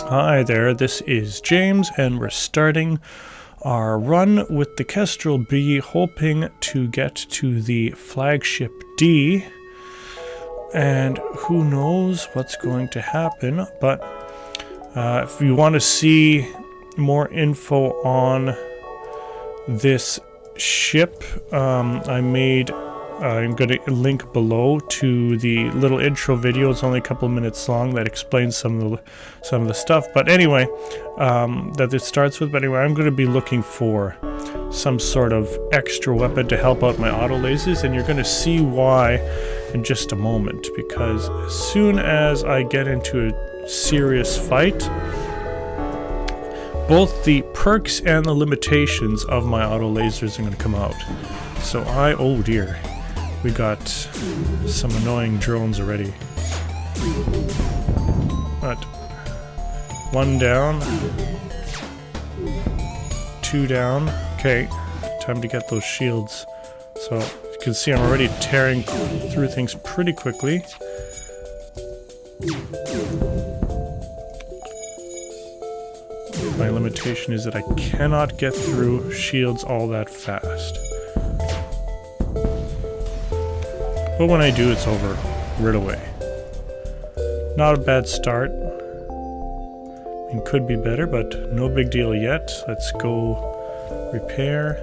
Hi there, this is James, and we're starting our run with the Kestrel B, hoping to get to the flagship D. And who knows what's going to happen, but if you want to see more info on this ship, I'm going to link below to the little intro video. It's only a couple of minutes long that explains some of the stuff. But anyway, that it starts with. But anyway, I'm going to be looking for some sort of extra weapon to help out my auto lasers, and you're going to see why in just a moment. Because as soon as I get into a serious fight, both the perks and the limitations of my auto lasers are going to come out. So oh dear. We got some annoying drones already. But one down, two down. Okay, time to get those shields. So you can see I'm already tearing through things pretty quickly. My limitation is that I cannot get through shields all that fast. But when I do, it's over right away. Not a bad start. It could be better, but no big deal yet. Let's go repair.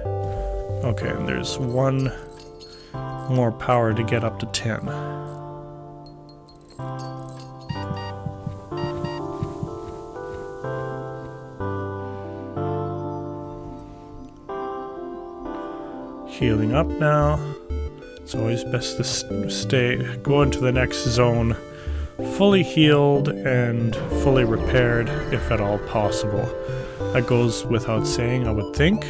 Okay, and there's one more power to get up to 10. Healing up now. It's always best to go into the next zone fully healed and fully repaired, if at all possible. That goes without saying, I would think.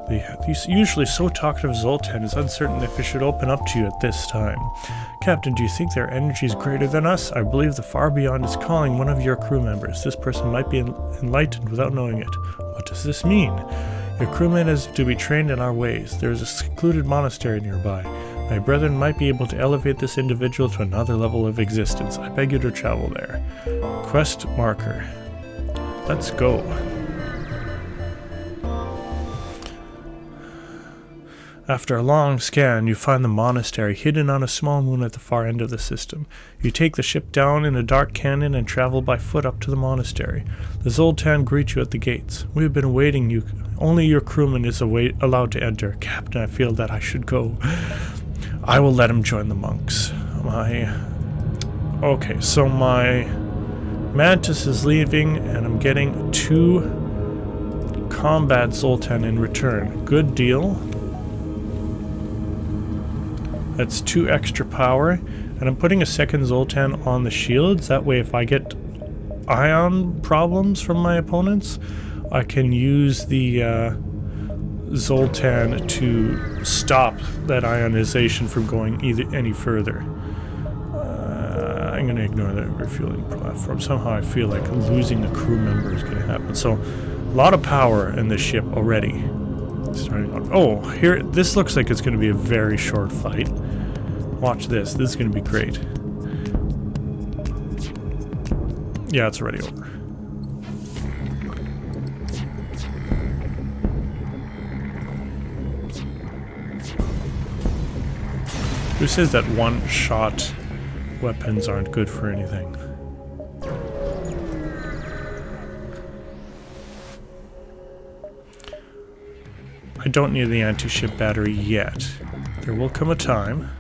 The usually so talkative Zoltan is uncertain if it should open up to you at this time. Captain, do you think their energy is greater than us? I believe the far beyond is calling one of your crew members. This person might be enlightened without knowing it. What does this mean? Your crewman is to be trained in our ways. There is a secluded monastery nearby. My brethren might be able to elevate this individual to another level of existence. I beg you to travel there. Quest marker. Let's go. After a long scan, you find the monastery hidden on a small moon at the far end of the system. You take the ship down in a dark canyon and travel by foot up to the monastery. The Zoltan greet you at the gates. We have been awaiting you. Only your crewman is allowed to enter. Captain, I feel that I should go. I will let him join the monks. Okay, so my Mantis is leaving, and I'm getting 2 combat Zoltan in return. Good deal. That's 2 extra power, and I'm putting a second Zoltan on the shields. That way, if I get ion problems from my opponents, I can use the Zoltan to stop that ionization from going any further. I'm going to ignore the refueling platform. Somehow I feel like losing a crew member is going to happen. So, a lot of power in this ship already. Starting on. Oh, here, this looks like it's going to be a very short fight. Watch this. This is going to be great. Yeah, it's already over. Who says that one-shot weapons aren't good for anything? I don't need the anti-ship battery yet. There will come a time.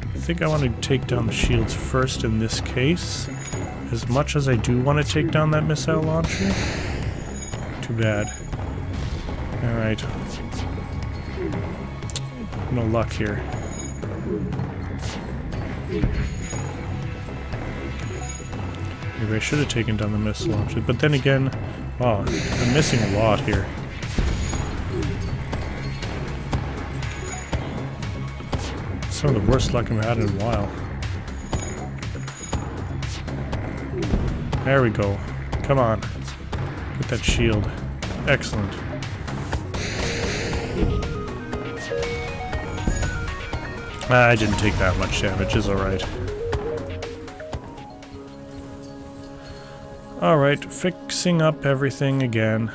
I think I want to take down the shields first in this case. As much as I do want to take down that missile launcher. Too bad. Alright. No luck here. Maybe I should have taken down the missile launcher. But then again, wow, I'm missing a lot here. Some of the worst luck I've had in a while. There we go. Come on. Get that shield. Excellent. I didn't take that much damage, it's alright. Alright, fixing up everything again.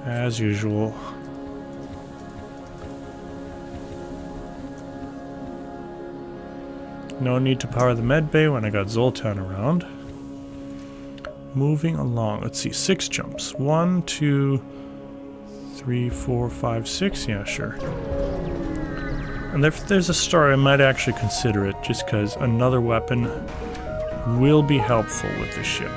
As usual. No need to power the med bay when I got Zoltan around. Moving along. Let's see, 6 jumps. 1, 2, 3, 4, 5, 6. Yeah, sure. And if there's a star, I might actually consider it, just because another weapon will be helpful with the ship.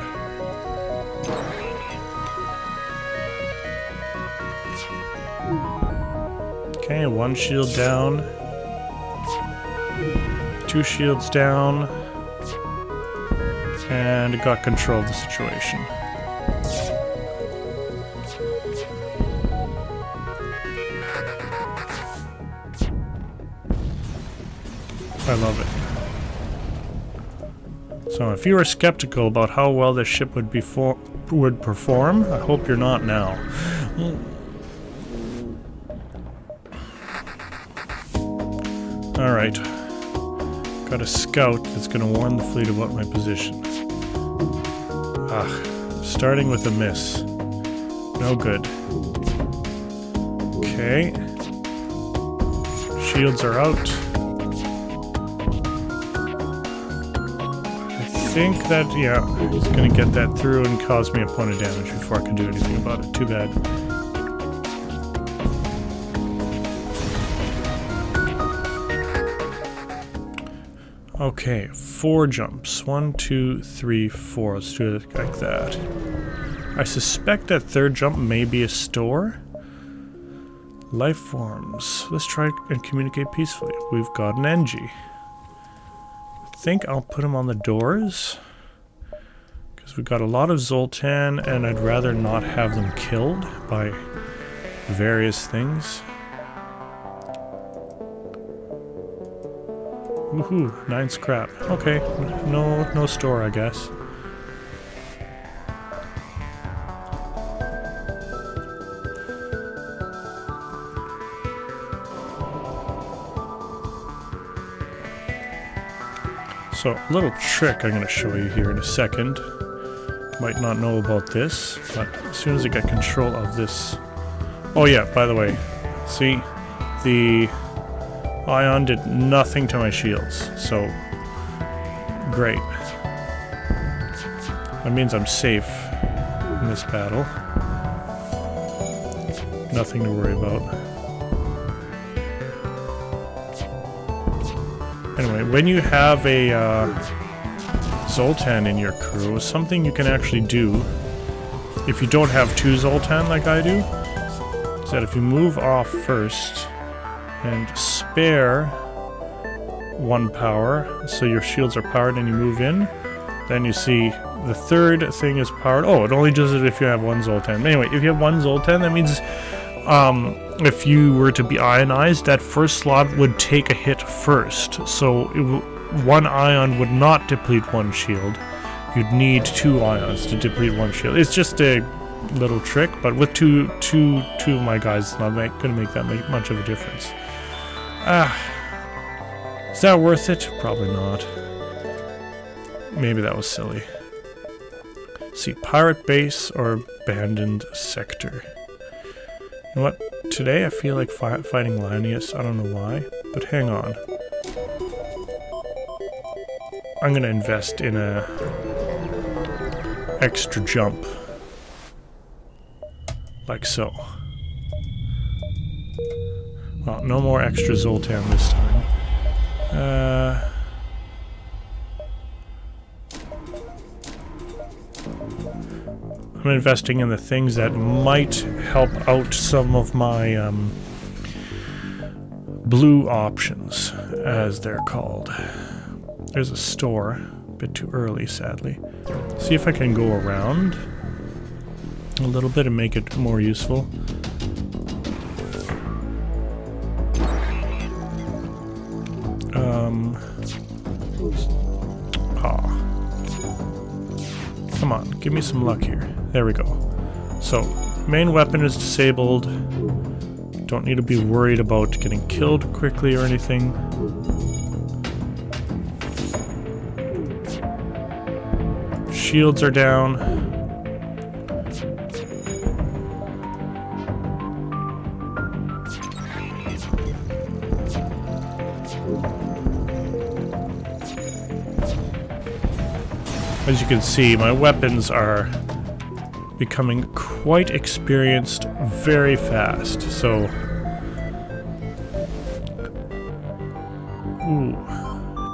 Okay, 1 shield down. 2 shields down. And it got control of the situation. I love it. So if you were skeptical about how well this ship would perform, I hope you're not now. Alright. Got a scout that's going to warn the fleet about my position. Starting with a miss. No good. Okay. Shields are out. I think that, yeah, he's going to get that through and cause me a point of damage before I can do anything about it. Too bad. Okay, 4 jumps. 1, 2, 3, 4. Let's do it like that. I suspect that 3rd jump may be a store. Life forms. Let's try and communicate peacefully. We've got an NG. I think I'll put him on the doors. Because we've got a lot of Zoltan, and I'd rather not have them killed by various things. Woohoo, 9 scrap. Okay, no store, I guess. So, a little trick I'm going to show you here in a second. Might not know about this, but as soon as I get control of this... Oh yeah, by the way, see? The ion did nothing to my shields, so great. That means I'm safe in this battle. Nothing to worry about. Anyway, when you have a Zoltan in your crew, something you can actually do, if you don't have 2 Zoltan like I do, is that if you move off first and spare 1 power, so your shields are powered and you move in, then you see the 3rd thing is powered. Oh, it only does it if you have 1 Zoltan. Anyway, if you have 1 Zoltan, that means if you were to be ionized, that first slot would take a hit first. So 1 ion would not deplete 1 shield. You'd need 2 ions to deplete 1 shield. It's just a little trick, but with two of my guys, it's not going to make that much of a difference. Is that worth it? Probably not. Maybe that was silly. See, pirate base or abandoned sector. You know what? Today I feel like fighting Linus. I don't know why, but hang on. I'm gonna invest in a extra jump. Like so. Well, no more extra Zoltan this time. I'm investing in the things that might help out some of my blue options, as they're called. There's a store. A bit too early, sadly. See if I can go around a little bit and make it more useful. Come on, give me some luck here. There we go. So, main weapon is disabled. Don't need to be worried about getting killed quickly or anything. shields are down. As you can see, my weapons are becoming quite experienced very fast, so... Ooh.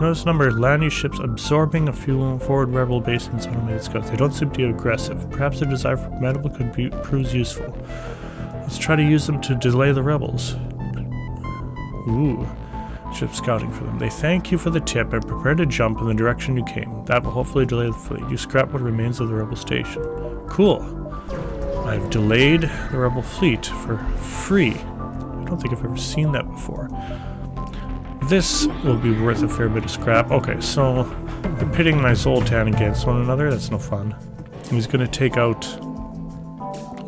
Notice number of land use ships absorbing a fuel forward rebel bases and automated scouts. They don't seem to be aggressive. Perhaps their desire for medical could prove useful. Let's try to use them to delay the rebels. Ooh. Ship scouting for them. They thank you for the tip and prepare to jump in the direction you came. That will hopefully delay the fleet. You scrap what remains of the rebel station. Cool. I've delayed the rebel fleet for free. I don't think I've ever seen that before. This will be worth a fair bit of scrap. Okay, so they're pitting my Zoltan against one another. That's no fun. He's going to take out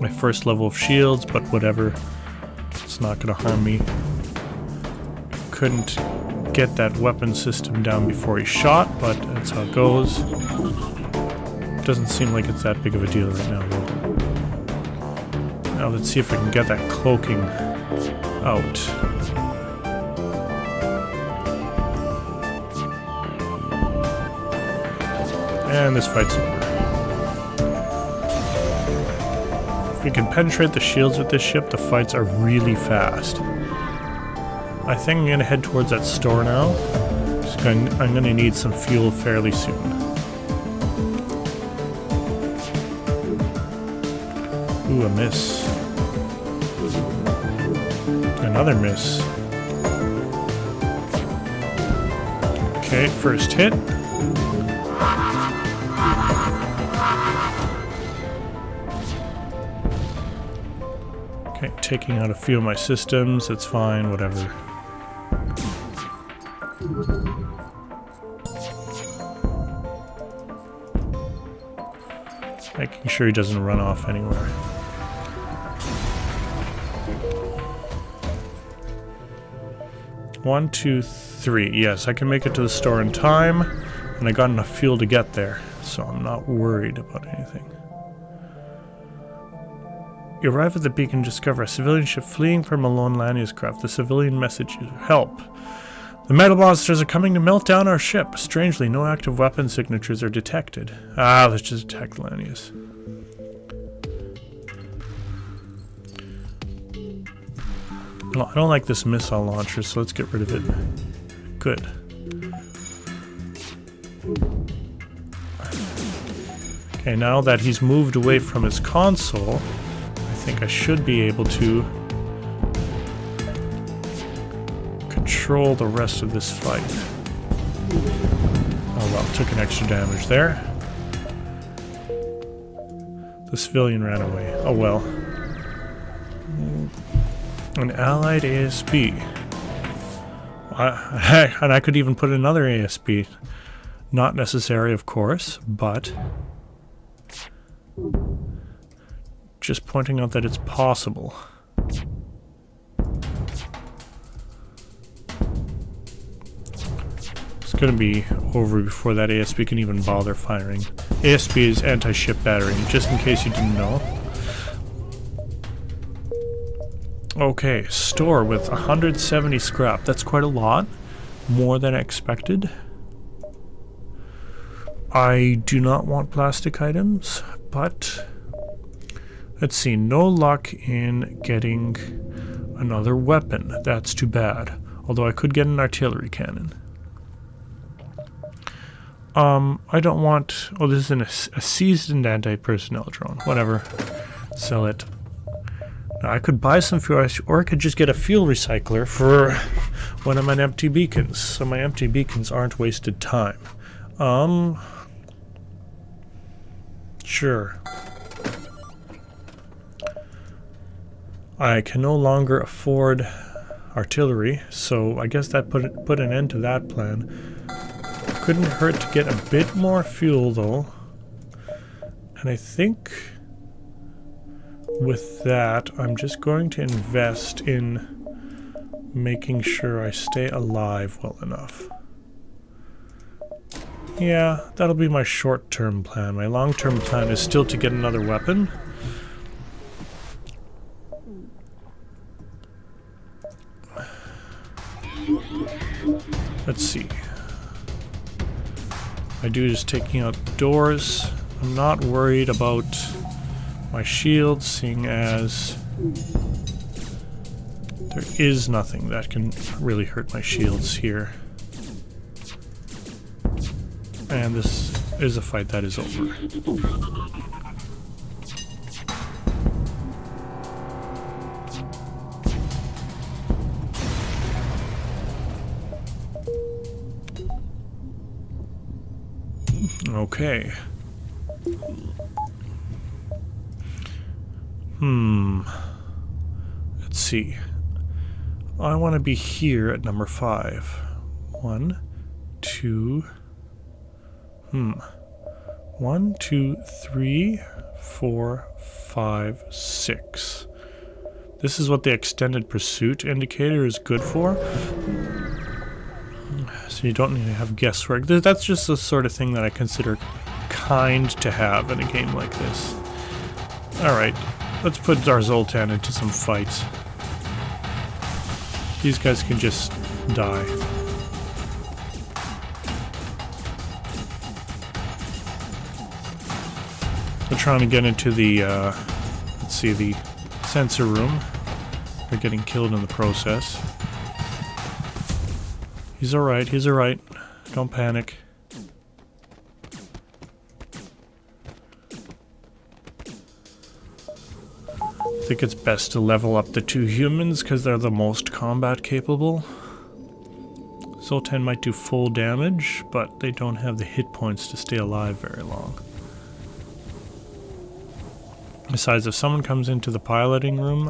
my first level of shields, but whatever. It's not going to harm me. Couldn't get that weapon system down before he shot, but that's how it goes. Doesn't seem like it's that big of a deal right now, though. Now let's see if I can get that cloaking out. And this fight's over. If we can penetrate the shields with this ship, the fights are really fast. I think I'm going to head towards that store now. I'm going to need some fuel fairly soon. Ooh, a miss. Another miss. Okay, first hit. Okay, taking out a few of my systems. It's fine, whatever. Making sure he doesn't run off anywhere. One, two, three. Yes, I can make it to the store in time, and I got enough fuel to get there, so I'm not worried about anything. You arrive at the beacon and discover a civilian ship fleeing from a lone land craft. The civilian message is help. The metal monsters are coming to melt down our ship. Strangely, no active weapon signatures are detected. Ah, let's just attack the Lanius. No, I don't like this missile launcher, so let's get rid of it. Good. Okay, now that he's moved away from his console, I think I should be able to control the rest of this fight. Oh well, took an extra damage there. The civilian ran away. Oh well. An allied ASP. And I could even put another ASP. Not necessary, of course, but just pointing out that it's possible. It's going to be over before that ASP can even bother firing. ASP is anti-ship battery, just in case you didn't know. Okay, store with 170 scrap. That's quite a lot. More than I expected. I do not want plastic items, but let's see. No luck in getting another weapon. That's too bad. Although I could get an artillery cannon. I don't want... Oh, this is a seasoned anti-personnel drone. Whatever. Sell it. Now, I could buy some fuel, or I could just get a fuel recycler for one of my empty beacons, so my empty beacons aren't wasted time. Sure. I can no longer afford artillery, so I guess that put an end to that plan. Couldn't hurt to get a bit more fuel, though. And I think with that, I'm just going to invest in making sure I stay alive well enough. Yeah, that'll be my short-term plan. My long-term plan is still to get another weapon. Let's see. I do just taking out the doors. I'm not worried about my shield, seeing as there is nothing that can really hurt my shields here. And this is a fight that is over. Okay. Let's see. I want to be here at number 5. 1, 2. 1, 2, 3, 4, 5, 6. This is what the extended pursuit indicator is good for. So you don't need to have guesswork. That's just the sort of thing that I consider kind to have in a game like this. Alright, let's put our Zoltan into some fights. These guys can just die. They're trying to get into the, let's see, the sensor room. They're getting killed in the process. He's alright, he's alright. Don't panic. I think it's best to level up the 2 humans because they're the most combat capable. Zoltan might do full damage, but they don't have the hit points to stay alive very long. Besides, if someone comes into the piloting room,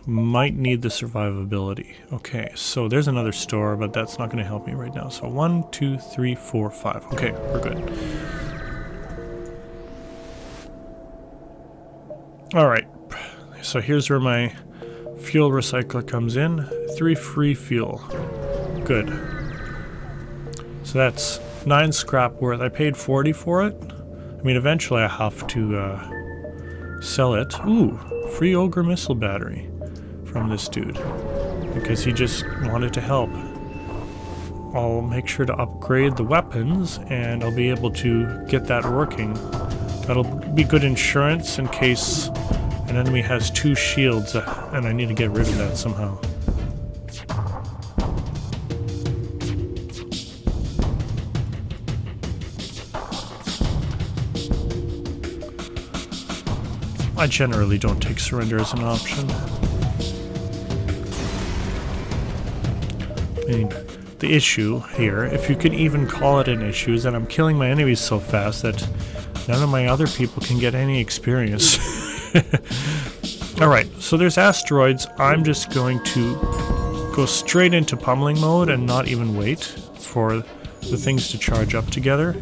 might need the survivability. Okay, so there's another store, but that's not going to help me right now. So 1, 2, 3, 4, 5. Okay, we're good. Alright, so here's where my fuel recycler comes in. 3 free fuel. Good. So that's 9 scrap worth. I paid 40 for it. I mean, eventually I have to sell it. Ooh, free Ogre missile battery from this dude. Because he just wanted to help. I'll make sure to upgrade the weapons and I'll be able to get that working. That'll be good insurance in case an enemy has 2 shields and I need to get rid of that somehow. I generally don't take surrender as an option. I mean, the issue here, if you could even call it an issue, is that I'm killing my enemies so fast that none of my other people can get any experience. Alright, so there's asteroids. I'm just going to go straight into pummeling mode and not even wait for the things to charge up together.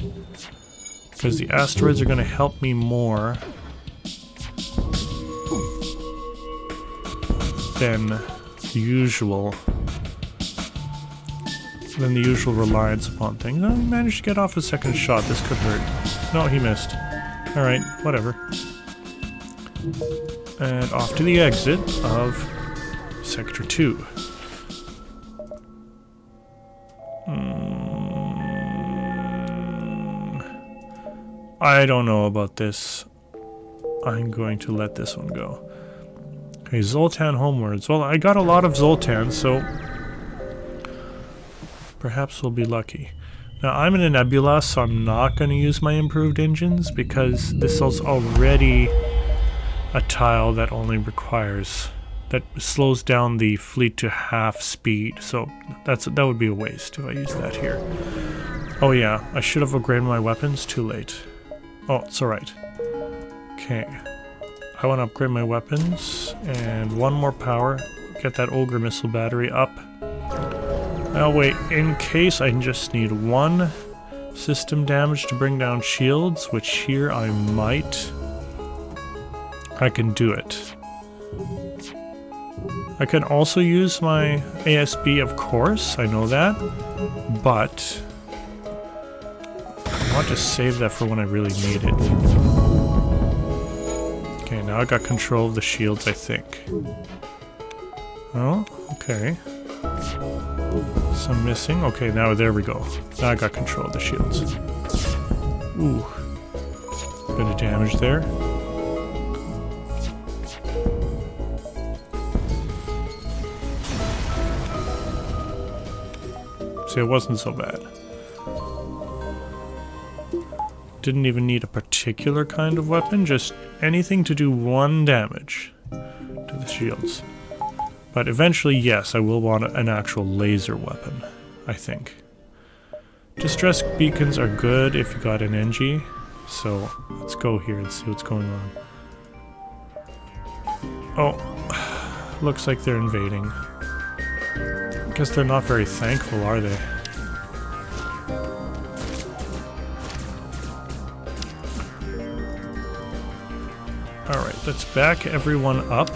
Because the asteroids are going to help me more than the usual reliance upon things. I managed to get off a second shot. This could hurt. No, he missed. Alright, whatever. And off to the exit of Sector 2. I don't know about this. I'm going to let this one go. Okay, Zoltan homewards. Well, I got a lot of Zoltan, so perhaps we'll be lucky. Now, I'm in a nebula, so I'm not going to use my improved engines because this is already a tile that only requires, that slows down the fleet to half speed, so that would be a waste if I use that here. Oh yeah, I should have upgraded my weapons. Too late. Oh, it's alright. Okay. I want to upgrade my weapons, and 1 more power. Get that Ogre missile battery up. Now wait, in case I just need 1 system damage to bring down shields, which here I might. I can do it. I can also use my ASB, of course, I know that, but I want to save that for when I really need it. Okay, now I got control of the shields, I think. Oh, okay. Some missing. Okay, now there we go. Now I got control of the shields. Ooh. Bit of damage there. See, it wasn't so bad. Didn't even need a particular kind of weapon, just anything to do 1 damage to the shields. But eventually, yes, I will want an actual laser weapon, I think. Distress beacons are good if you got an NG, so let's go here and see what's going on. Oh, looks like they're invading. I guess they're not very thankful, are they? Alright, let's back everyone up.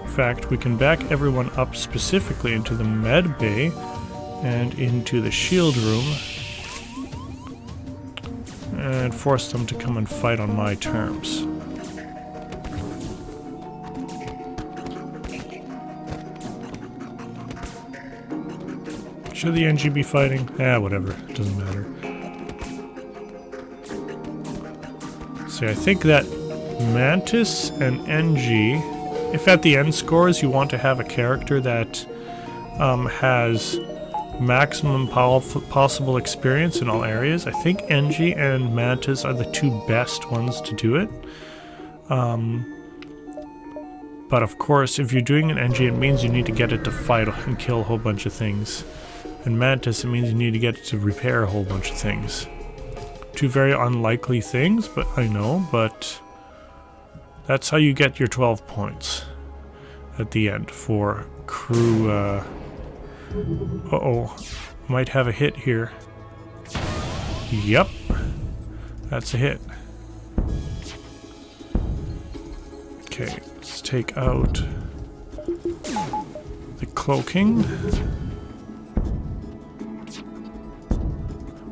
In fact, we can back everyone up specifically into the med bay and into the shield room and force them to come and fight on my terms. Should the NG be fighting? Whatever. It doesn't matter. See, I think that Mantis and NG, if at the end scores you want to have a character that has maximum possible experience in all areas, I think NG and Mantis are the 2 best ones to do it. But of course, if you're doing an NG, it means you need to get it to fight and kill a whole bunch of things. And Mantis, it means you need to get it to repair a whole bunch of things. 2 very unlikely things, but I know, but that's how you get your 12 points at the end for crew. Uh-oh, might have a hit here. Yep, that's a hit. Okay, let's take out the cloaking.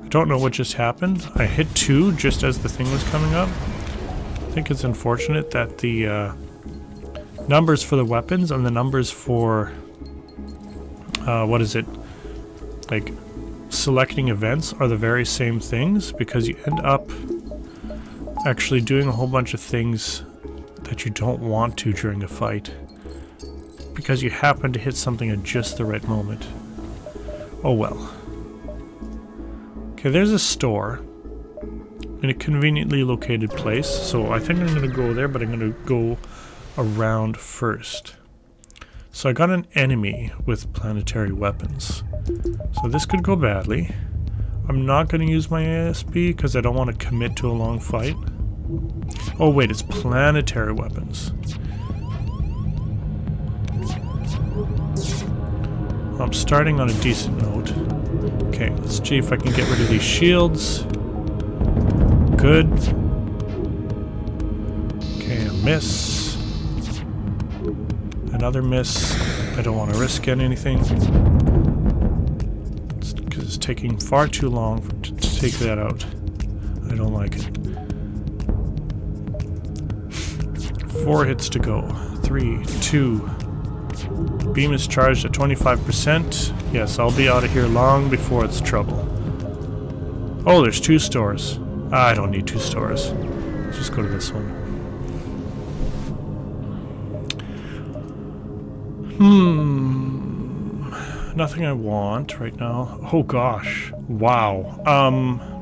I don't know what just happened. I hit 2 just as the thing was coming up. I think it's unfortunate that the numbers for the weapons and the numbers for what is it, like selecting events are the very same things, because you end up actually doing a whole bunch of things that you don't want to during a fight because you happen to hit something at just the right moment. Oh well. Okay, there's a store in a conveniently located place, so I think I'm going to go there, but I'm going to go around first. So I got an enemy with planetary weapons, so this could go badly. I'm not going to use my ASP because I don't want to commit to a long fight. Oh wait, it's planetary weapons. I'm starting on a decent note. Okay, let's see if I can get rid of these shields. Good. Okay, a miss. Another miss. I don't want to risk anything. Because it's taking far too long to take that out. I don't like it. 4 hits to go. 3, 2. Beam is charged at 25%. Yes, I'll be out of here long before it's trouble. Oh, there's 2 stores. I don't need 2 stores. Let's just go to this one. Nothing I want right now. Oh gosh. Wow.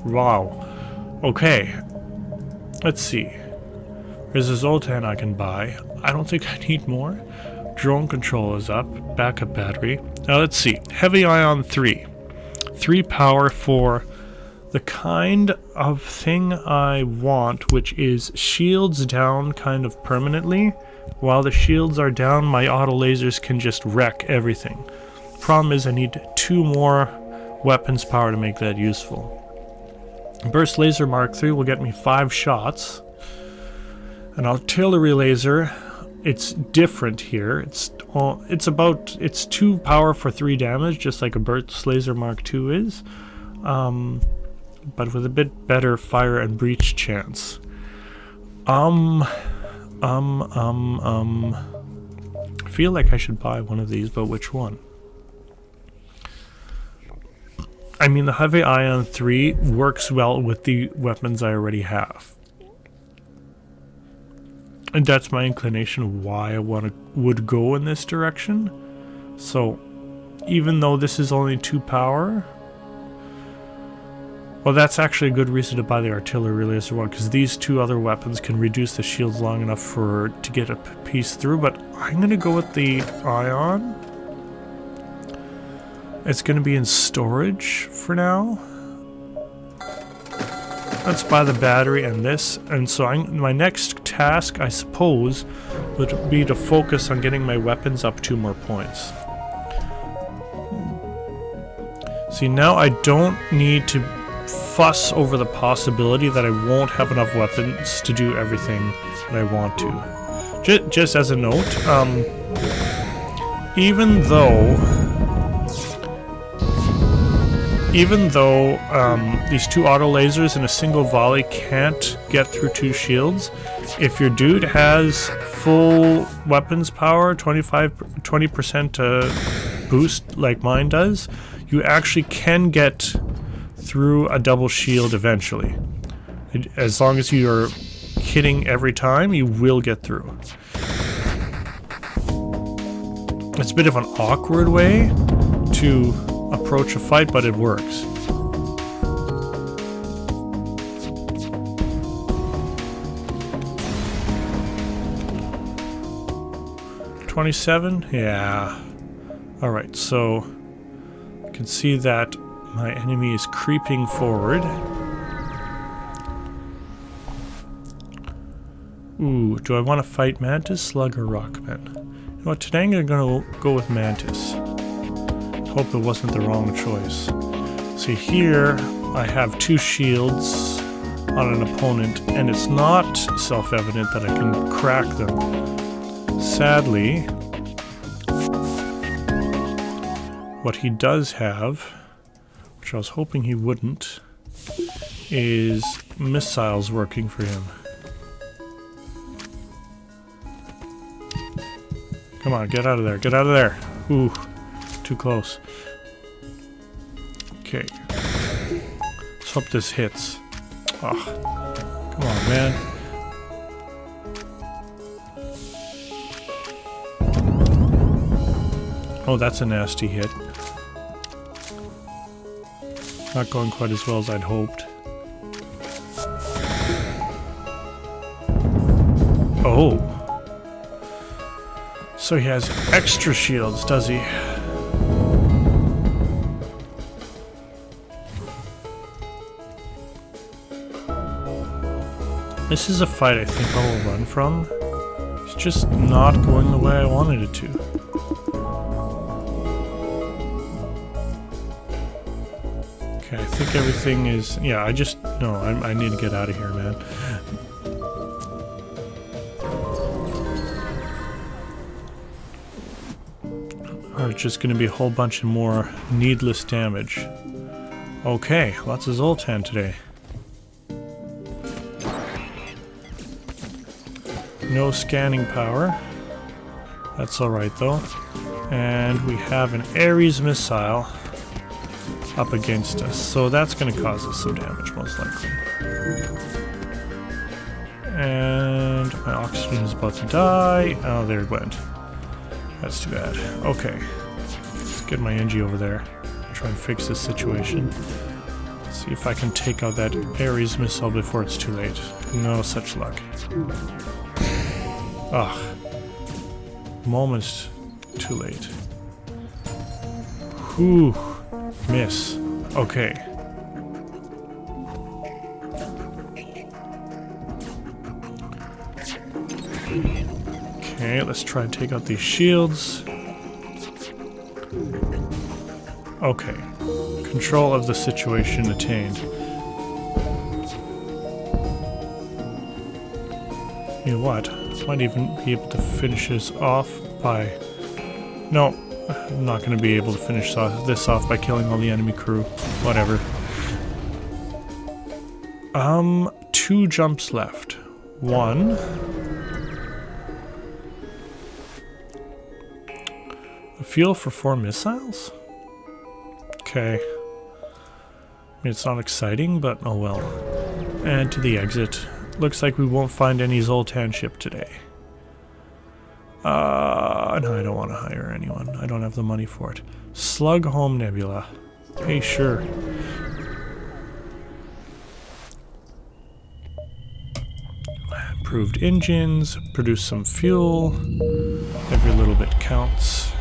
Wow. Okay. Let's see. There's a Zoltan I can buy. I don't think I need more. Drone control is up. Backup battery. Now let's see. Heavy ion 3. 3 power for the kind of thing I want, which is shields down kind of permanently. While the shields are down, my auto lasers can just wreck everything. Problem is I need 2 more weapons power to make that useful. Burst laser Mark III will get me 5 shots. An artillery laser it's different here. It's 2 power for 3 damage, just like a Burst Laser Mark II is, but with a bit better fire and breach chance. I feel like I should buy one of these, but which one? I mean, the Heavy Ion 3 works well with the weapons I already have. And that's my inclination of why I would go in this direction. So, even though this is only 2 power, well, that's actually a good reason to buy the Artillery Laser one, because these 2 other weapons can reduce the shields long enough to get a piece through. But I'm gonna go with the Ion. It's gonna be in storage for now. Let's buy the battery and this, and so my next task, I suppose, would be to focus on getting my weapons up 2 more points. See, now I don't need to fuss over the possibility that I won't have enough weapons to do everything that I want to. Just as a note, even though these 2 auto lasers in a single volley can't get through 2 shields, if your dude has full weapons power, 20% boost like mine does, you actually can get through a double shield eventually. As long as you're hitting every time, you will get through. It's a bit of an awkward way to approach a fight, but it works. $27? Yeah. Alright, so you can see that my enemy is creeping forward. Ooh, do I want to fight Mantis, Slug, or Rockman? You know what, today I'm going to go with Mantis. Hope it wasn't the wrong choice. See, here I have 2 shields on an opponent, and it's not self-evident that I can crack them. Sadly, what he does have, which I was hoping he wouldn't, is missiles working for him. Come on, get out of there, get out of there. Ooh, too close. Okay. Let's hope this hits. Oh, come on, man. Oh, that's a nasty hit. Not going quite as well as I'd hoped. Oh. So he has extra shields, does he? This is a fight I think I will run from. It's just not going the way I wanted it to. Okay, I think everything is... Yeah, I need to get out of here, man. Or it's just going to be a whole bunch of more needless damage. Okay, lots of Zoltan today. No scanning power. That's alright though. And we have an Ares missile up against us, so that's going to cause us some damage most likely. And my oxygen is about to die. Oh, there it went. That's too bad. Okay, let's get my NG over there. Try and fix this situation. See if I can take out that Ares missile before it's too late. No such luck. Ugh. Moments too late. Whew. Miss. Okay. Okay, let's try and take out these shields. Okay. Control of the situation attained. You know what? Might even be able to finish this off by... No, I'm not going to be able to finish this off by killing all the enemy crew. Whatever. 2 jumps left. 1. The fuel for 4 missiles? Okay. I mean, it's not exciting, but oh well. And to the exit. Looks like we won't find any Zoltan ship today. No, I don't want to hire anyone. I don't have the money for it. Slug Home Nebula. Hey, sure. Improved engines, produce some fuel. Every little bit counts.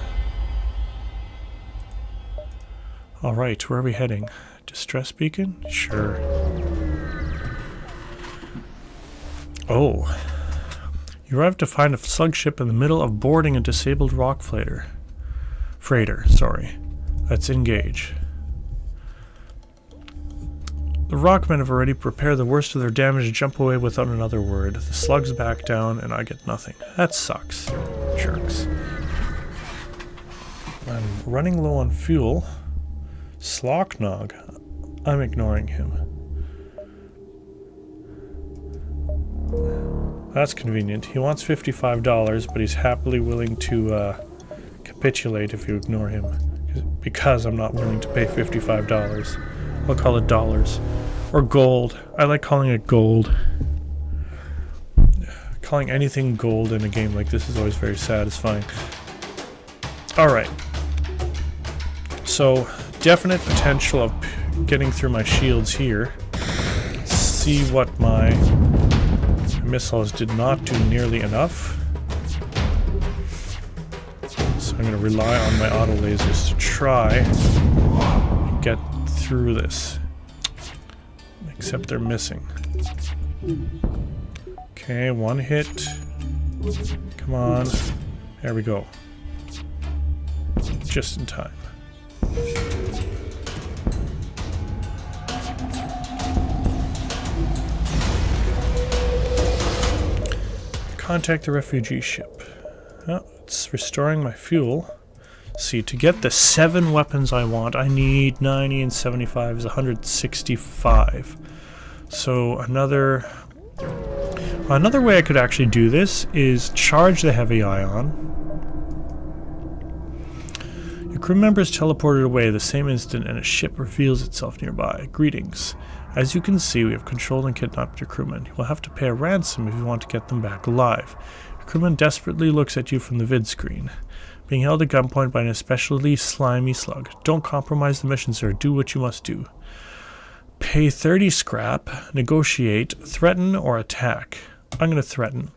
Alright, where are we heading? Distress beacon? Sure. Oh. You arrive to find a slug ship in the middle of boarding a disabled rock freighter, sorry. Let's engage. The rockmen have already prepared the worst of their damage to jump away without another word. The slugs back down and I get nothing. That sucks. Jerks. I'm running low on fuel. Slocknog. I'm ignoring him. That's convenient. He wants $55, but he's happily willing to capitulate if you ignore him. Because I'm not willing to pay $55. I'll call it dollars. Or gold. I like calling it gold. Calling anything gold in a game like this is always very satisfying. Alright. So, definite potential of getting through my shields here. Let's see what my missiles did not do nearly enough. So I'm going to rely on my auto lasers to try and get through this. Except they're missing. Okay, 1 hit. Come on. There we go. Just in time. Contact the refugee ship. Oh, it's restoring my fuel. See, to get the 7 weapons I want, I need 90 and 75 is 165. So another way I could actually do this is charge the heavy ion. Your crew member is teleported away the same instant and a ship reveals itself nearby. Greetings. As you can see, we have controlled and kidnapped your crewmen. You will have to pay a ransom if you want to get them back alive. Your crewman desperately looks at you from the vid screen. Being held at gunpoint by an especially slimy slug. Don't compromise the mission, sir. Do what you must do. Pay 30 scrap, negotiate, threaten, or attack. I'm going to threaten.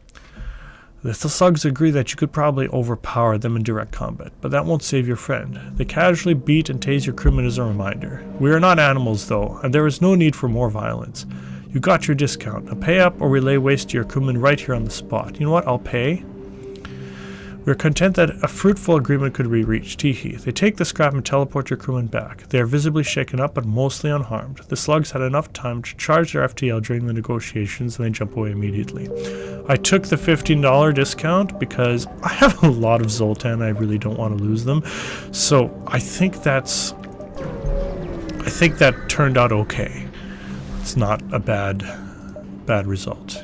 The slugs agree that you could probably overpower them in direct combat, but that won't save your friend. They casually beat and tase your crewmen as a reminder. We are not animals, though, and there is no need for more violence. You got your discount. Now pay up or we lay waste to your crewmen right here on the spot. You know what? I'll pay. We are content that a fruitful agreement could be reached. Teehee. They take the scrap and teleport your crewmen back. They are visibly shaken up but mostly unharmed. The slugs had enough time to charge their FTL during the negotiations and they jump away immediately. I took the $15 discount because I have a lot of Zoltan. I really don't want to lose them. So I think that turned out okay. It's not a bad result.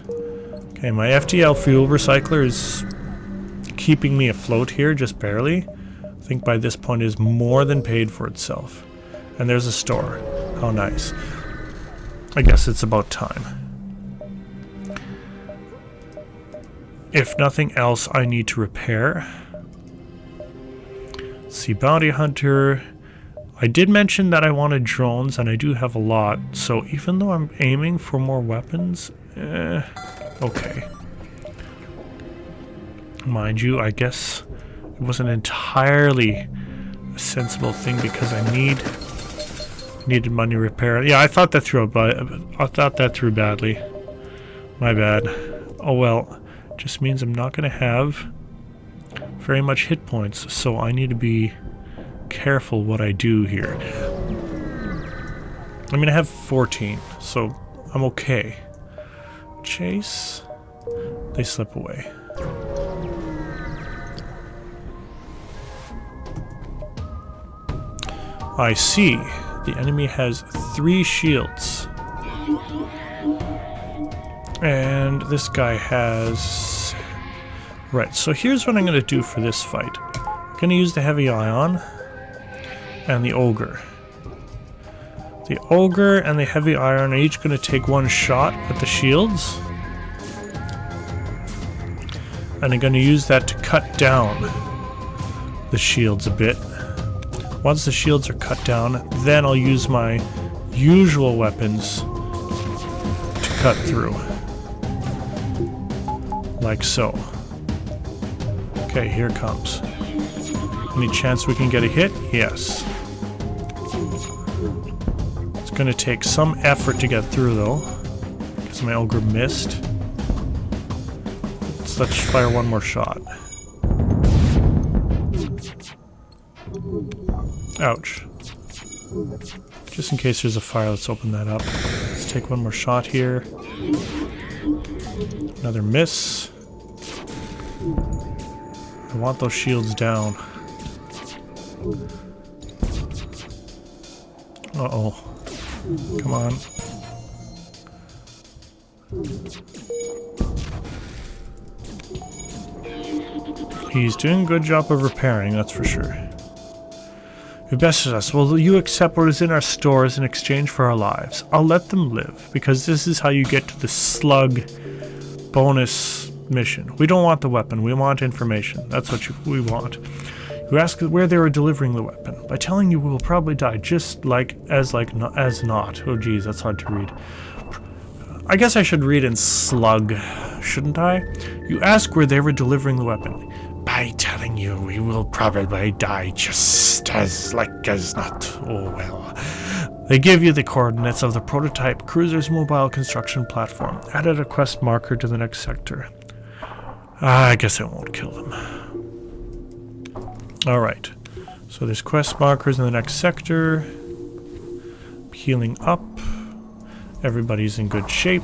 Okay, my FTL fuel recycler is keeping me afloat here, just barely. I think by this point it is more than paid for itself. And there's a store. How nice. I guess it's about time. If nothing else, I need to repair. Let's see, Bounty Hunter. I did mention that I wanted drones, and I do have a lot. So even though I'm aiming for more weapons, okay. Mind you, I guess it wasn't entirely a sensible thing because I needed money repair. Yeah, I thought that through, but I thought that through badly. My bad. Oh well, just means I'm not going to have very much hit points, so I need to be careful what I do here. I'm going to have 14, so I'm okay. Chase. They slip away. I see. The enemy has 3 shields. And this guy has... Right, so here's what I'm going to do for this fight. I'm going to use the heavy ion and the ogre. The ogre and the heavy ion are each going to take 1 shot at the shields. And I'm going to use that to cut down the shields a bit. Once the shields are cut down, then I'll use my usual weapons to cut through. Like so. Okay, here it comes. Any chance we can get a hit? Yes. It's going to take some effort to get through though, because my ogre missed. Let's fire 1 more shot. Ouch. Just in case there's a fire, let's open that up. Let's take 1 more shot here. Another miss. I want those shields down. Uh-oh. Come on. He's doing a good job of repairing, that's for sure. You bested us. Will you accept what is in our stores in exchange for our lives? I'll let them live, because this is how you get to the slug bonus mission. We don't want the weapon, we want information. That's what we want. You ask where they were delivering the weapon. By telling you, we will probably die, just as not. Oh geez, that's hard to read. I guess I should read in slug, shouldn't I? You ask where they were delivering the weapon. By telling you, we will probably die, just as not. Oh well. They give you the coordinates of the prototype cruiser's mobile construction platform. Added a quest marker to the next sector. I guess I won't kill them. Alright. So there's quest markers in the next sector. Healing up. Everybody's in good shape.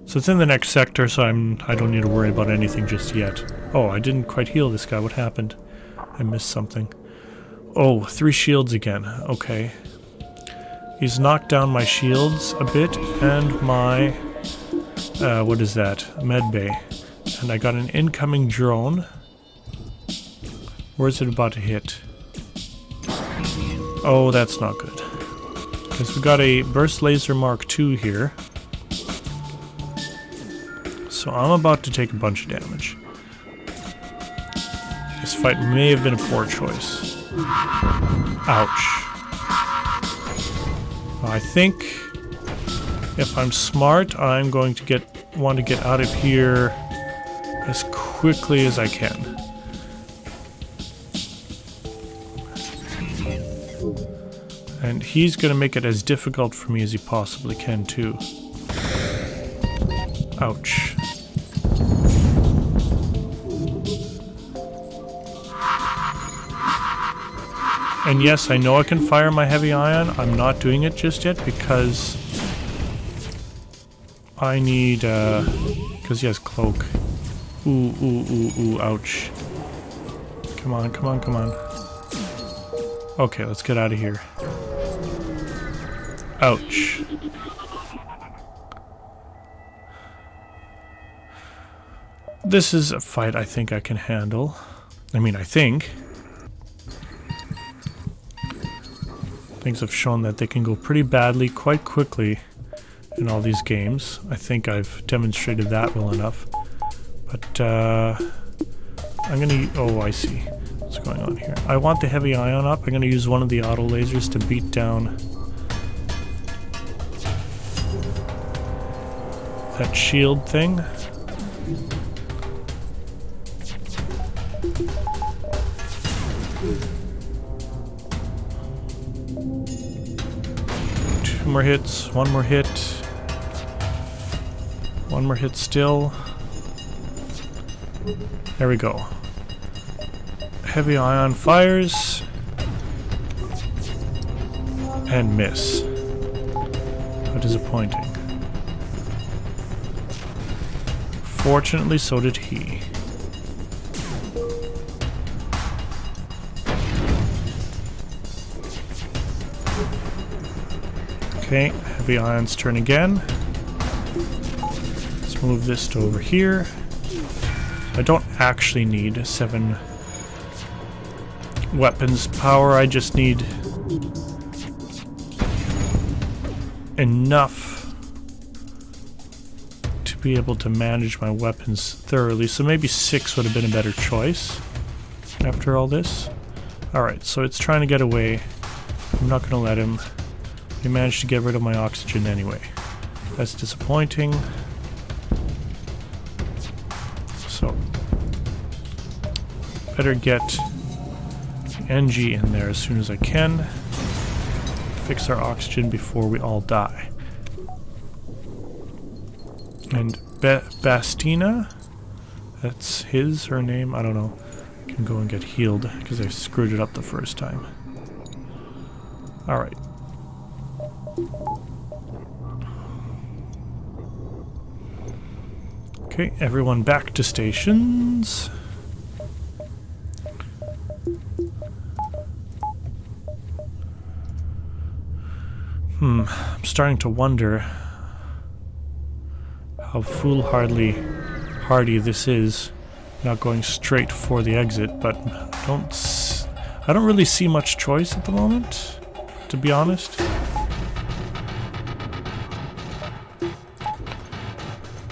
So it's in the next sector, so I don't need to worry about anything just yet. Oh, I didn't quite heal this guy. What happened? I missed something. Oh, 3 shields again. Okay. He's knocked down my shields a bit and my... what is that? Medbay. And I got an incoming drone. Where's it about to hit? Oh, that's not good. Because we got a Burst Laser Mark II here. So I'm about to take a bunch of damage. This fight may have been a poor choice. Ouch. I think if I'm smart, I'm going to want to get out of here as quickly as I can. And he's going to make it as difficult for me as he possibly can too. Ouch. And yes, I know I can fire my heavy ion. I'm not doing it just yet because I need, because he has cloak. Ooh, ooh, ooh, ooh, ouch. Come on, come on, come on. Okay, let's get out of here. Ouch. This is a fight I think I can handle. I mean, I think. Things have shown that they can go pretty badly quite quickly in all these games. I think I've demonstrated that well enough. But, I'm gonna... Oh, I see what's going on here. I want the heavy ion up. I'm gonna use one of the auto lasers to beat down that shield thing. Two more hits, one more hit. One more hit still. There we go. Heavy ion fires. And miss. How disappointing. Fortunately, so did he. Okay, heavy ions turn again. Let's move this to over here. I don't actually need 7 weapons power, I just need enough to be able to manage my weapons thoroughly. So maybe 6 would have been a better choice after all this. Alright, so it's trying to get away. I'm not going to let him. He managed to get rid of my oxygen anyway. That's disappointing. So, better get the NG in there as soon as I can. Fix our oxygen before we all die. And Bastina, that's her name, I don't know, can go and get healed because I screwed it up the first time. Alright. Okay, everyone back to stations. I'm starting to wonder how foolhardy this is, not going straight for the exit, but I don't really see much choice at the moment, to be honest.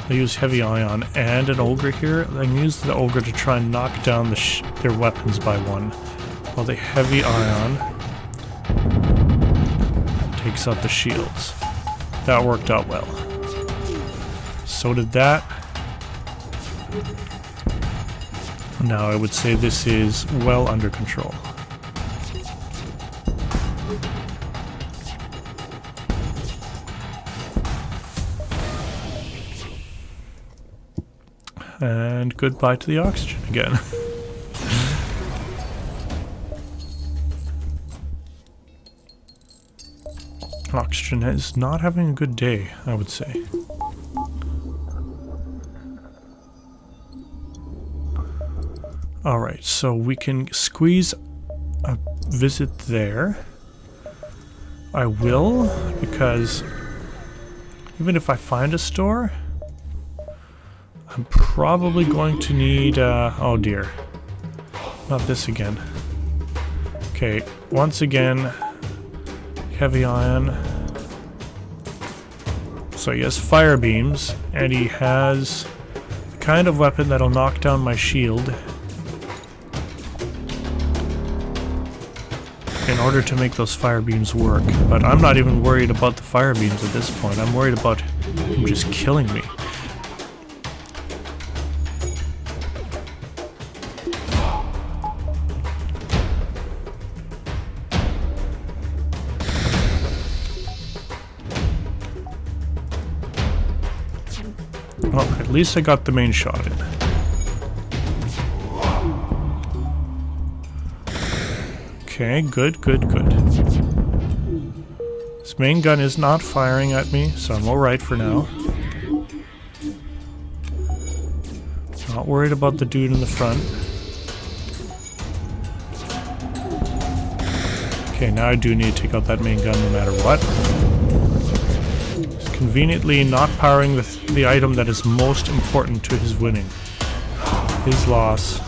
I use heavy ion and an ogre here. I can use the ogre to try and knock down their weapons by 1, while the heavy ion takes out the shields. That worked out well. So did that. Now I would say this is well under control. And goodbye to the oxygen again. Oxygen is not having a good day, I would say. Alright, so we can squeeze a visit there. I will, because even if I find a store, I'm probably going to need, oh dear, not this again. Okay, once again, heavy ion. So he has fire beams, and he has the kind of weapon that'll knock down my shield in order to make those fire beams work. But I'm not even worried about the fire beams at this point. I'm worried about him just killing me. Well, at least I got the main shot in. Okay, good, good, good. This main gun is not firing at me, so I'm alright for now. Not worried about the dude in the front. Okay, now I do need to take out that main gun no matter what. It's conveniently not powering the item that is most important to his winning. His loss.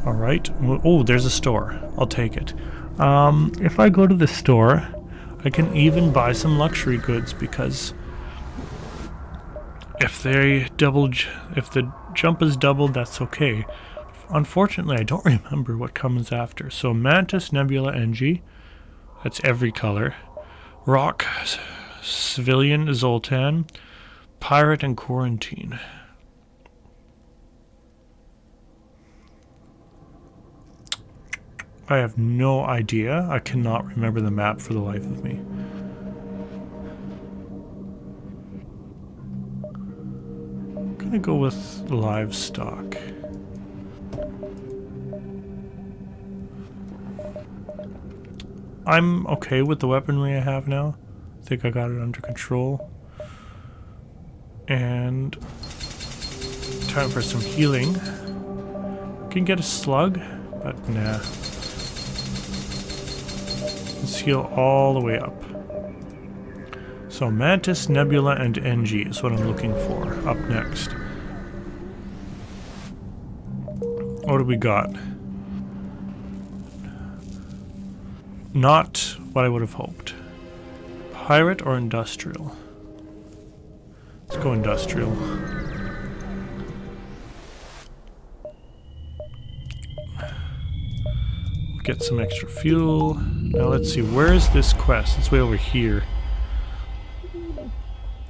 Alright. Oh, there's a store. I'll take it. If I go to the store, I can even buy some luxury goods, because if the jump is doubled, that's okay. Unfortunately, I don't remember what comes after. So Mantis, Nebula, NG. That's every color. Rock, Civilian, Zoltan, Pirate, and Quarantine. I have no idea. I cannot remember the map for the life of me. I'm gonna go with livestock. I'm okay with the weaponry I have now. I think I got it under control. And time for some healing. Can get a slug, but nah. Let's heal all the way up. So Mantis, Nebula, and NG is what I'm looking for up next. What do we got? Not what I would have hoped. Pirate or industrial? Let's go industrial. Get some extra fuel. Now let's see, where is this quest? It's way over here.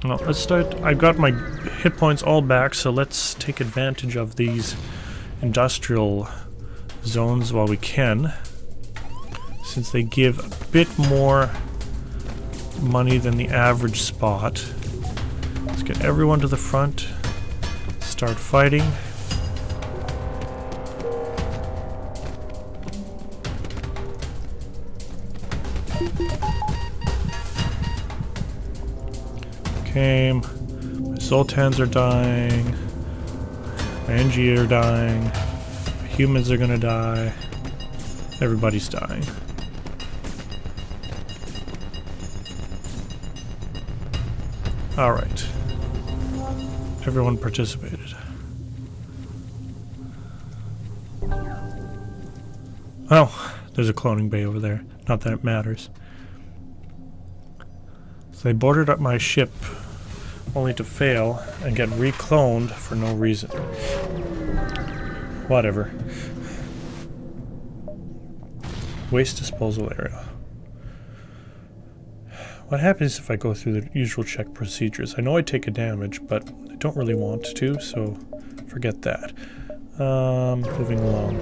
Well, let's start. I've got my hit points all back, so let's take advantage of these industrial zones while we can, since they give a bit more money than the average spot. Let's get everyone to the front, start fighting. Okay, my Zoltans are dying, my NG are dying, my humans are gonna die, everybody's dying. Alright. Everyone participated. Oh, there's a cloning bay over there. Not that it matters. So they boarded up my ship only to fail and get recloned for no reason. Whatever. Waste disposal area. What happens if I go through the usual check procedures? I know I take a damage, but I don't really want to, so forget that. Moving along.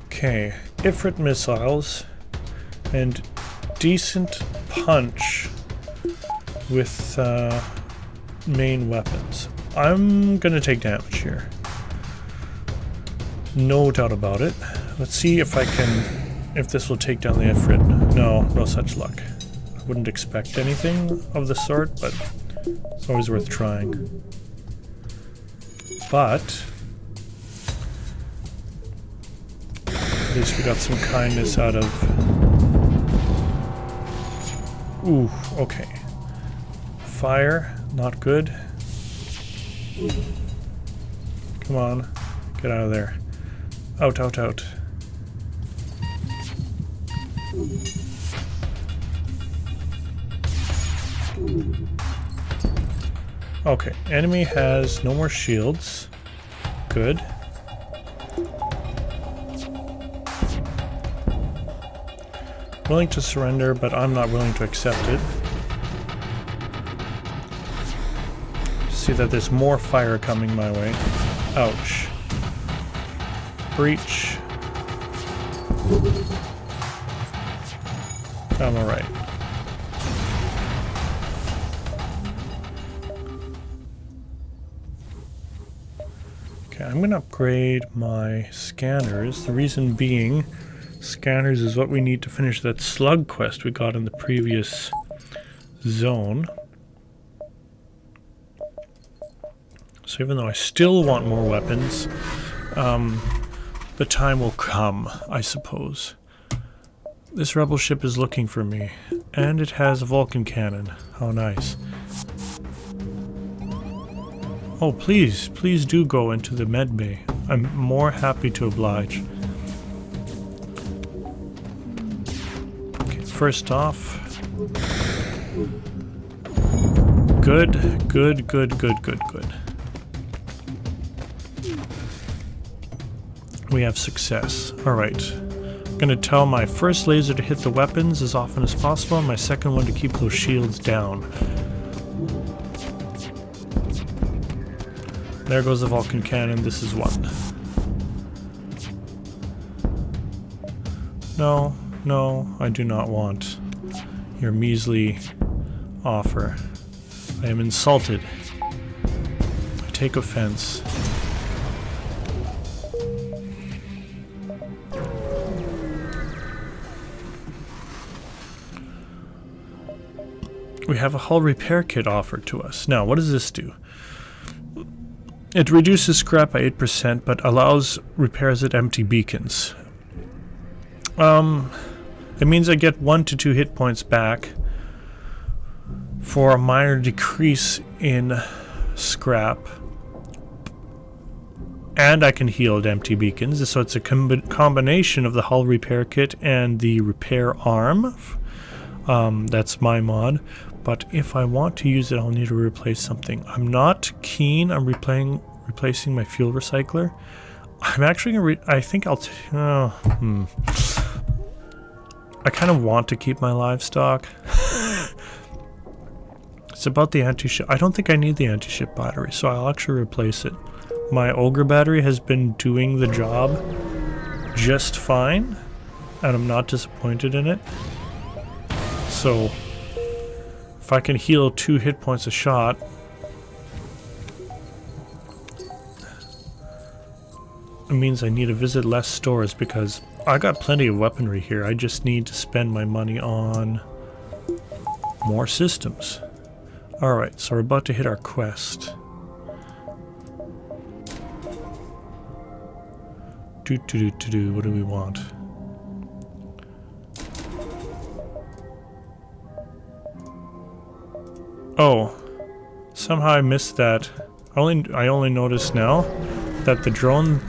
Okay, Ifrit missiles and decent punch with main weapons. I'm gonna take damage here. No doubt about it. Let's see if I can, if this will take down the Ifrit. No, no such luck. I wouldn't expect anything of the sort, but it's always worth trying. But at least we got some kindness out of... Ooh, okay. Fire, not good. Come on, get out of there. Out, out, out. Okay, enemy has no more shields. Good. Willing to surrender, but I'm not willing to accept it. See that there's more fire coming my way. Ouch. Breach. I'm alright. Okay, I'm gonna upgrade my scanners. The reason being, scanners is what we need to finish that slug quest we got in the previous zone. So even though I still want more weapons, the time will come, I suppose. This rebel ship is looking for me, and it has a Vulcan cannon. How nice. Oh, please, please do go into the med bay. I'm more happy to oblige. Okay, first off... Good, good, good, good, good, good. We have success. Alright. I'm gonna tell my first laser to hit the weapons as often as possible, and my second one to keep those shields down. There goes the Vulcan cannon. This is one. No, no, I do not want your measly offer. I am insulted. I take offense. We have a hull repair kit offered to us. Now, what does this do? It reduces scrap by 8%, but allows repairs at empty beacons. It means I get 1 to 2 hit points back for a minor decrease in scrap. And I can heal at empty beacons, so it's a combination of the hull repair kit and the repair arm. That's my mod. But if I want to use it, I'll need to replace something. I'm not keen on replacing my fuel recycler. I'm actually gonna I think I'll I kind of want to keep my livestock. It's about the anti-ship. I don't think I need the anti-ship battery, so I'll actually replace it. My ogre battery has been doing the job just fine, and I'm not disappointed in it. So if I can heal 2 hit points a shot, it means I need to visit less stores because I got plenty of weaponry here. I just need to spend my money on more systems. Alright, so we're about to hit our quest. What do we want? Oh, somehow I missed that. I only noticed now that the drone,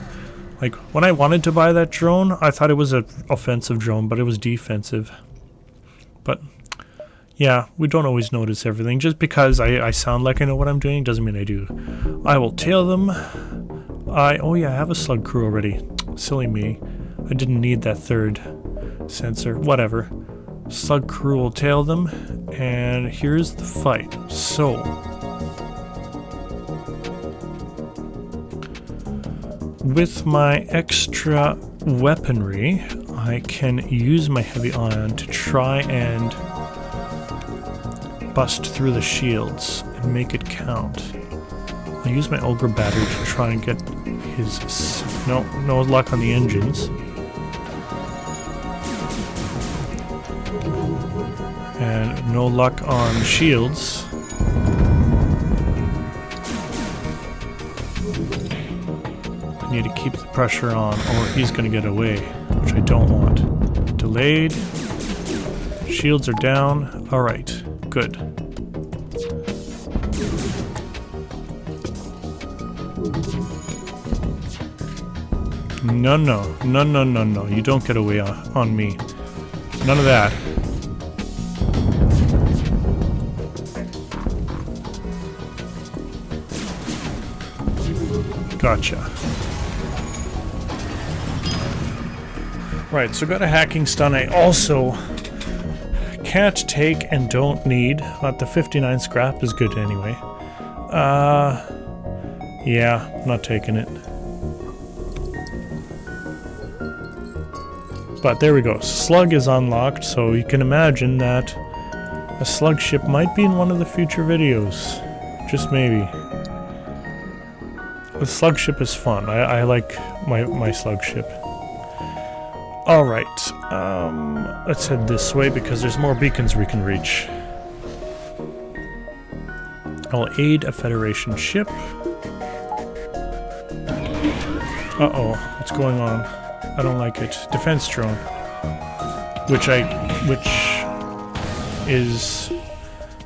like when I wanted to buy that drone, I thought it was an offensive drone, but it was defensive. But yeah, we don't always notice everything. Just because I sound like I know what I'm doing doesn't mean I do. I will tail them. Oh yeah, I have a slug crew already. Silly me. I didn't need that third sensor. Whatever. Slug crew will tail them, and here's the fight. So, with my extra weaponry, I can use my heavy ion to try and bust through the shields and make it count. I'll use my ogre battery to try and get his... No luck on the engines. And no luck on shields. I need to keep the pressure on or he's going to get away, which I don't want. Delayed. Shields are down. Alright, good. No. You don't get away on me. None of that. Gotcha. Right, so got a hacking stun. I also can't take and don't need, but the 59 scrap is good anyway. Yeah, I'm not taking it. But there we go. Slug is unlocked, so you can imagine that a slug ship might be in one of the future videos. Just maybe. The slug ship is fun. I like my slug ship. Alright, let's head this way because there's more beacons we can reach. I'll aid a Federation ship. Uh-oh, what's going on? I don't like it. Defense drone. Which is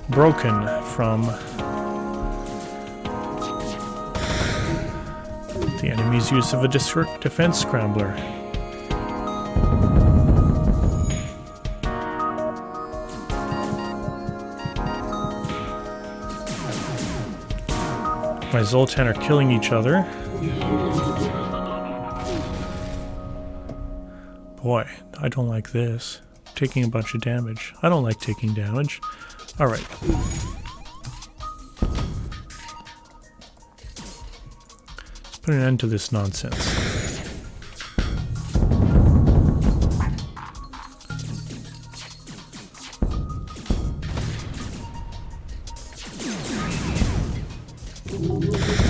broken from the enemy's use of a defense scrambler. My Zoltan are killing each other. Boy, I don't like this. Taking a bunch of damage. I don't like taking damage. Alright. Let's put an end to this nonsense.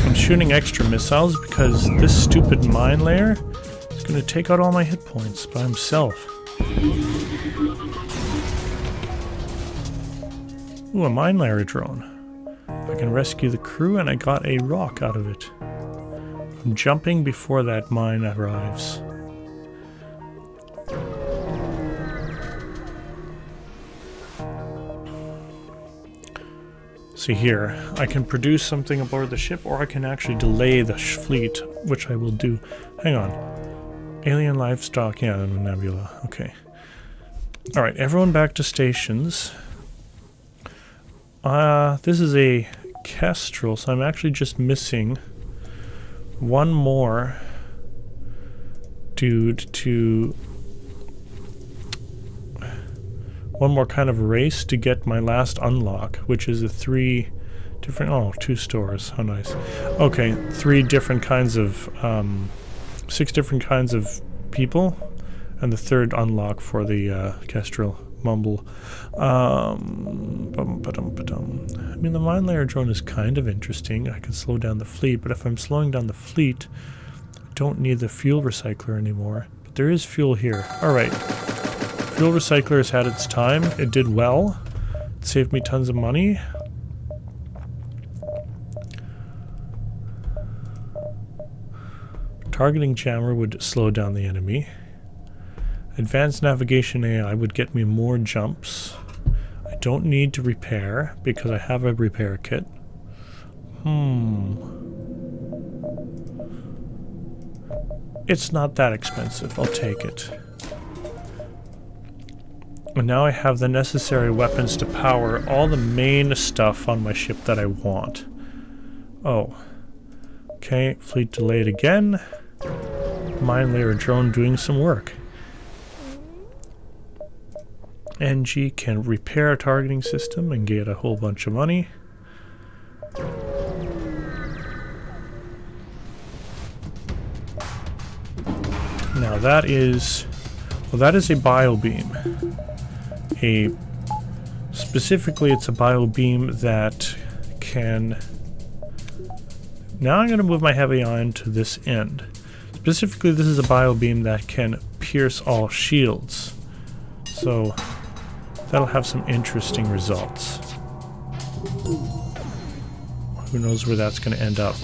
I'm shooting extra missiles because this stupid mine layer is going to take out all my hit points by himself. Ooh, a mine layer drone. I can rescue the crew and I got a rock out of it. I'm jumping before that mine arrives. See here, I can produce something aboard the ship, or I can actually delay the fleet, which I will do. Hang on. Alien livestock, yeah, nebula, okay. Alright, everyone back to stations. This is a Kestrel, so I'm actually just missing one more dude to... one more kind of race to get my last unlock, which is a 3 different... oh, 2 stores. How nice. Okay, 3 different kinds of... 6 different kinds of people, and the 3rd unlock for the Kestrel Mumble. I mean, the mine layer drone is kind of interesting. I can slow down the fleet, but if I'm slowing down the fleet, I don't need the fuel recycler anymore. But there is fuel here. Alright. Fuel recycler has had its time. It did well. It saved me tons of money. Targeting jammer would slow down the enemy. Advanced navigation AI would get me more jumps. I don't need to repair because I have a repair kit. It's not that expensive. I'll take it. And now I have the necessary weapons to power all the main stuff on my ship that I want. Oh. Okay, fleet delayed again. Mine layer drone doing some work. NG can repair a targeting system and get a whole bunch of money. Now that is... well, that is a bio beam. Specifically, it's a bio beam that can... now I'm going to move my heavy ion to this end. Specifically, this is a bio beam that can pierce all shields. So that'll have some interesting results. Who knows where that's going to end up.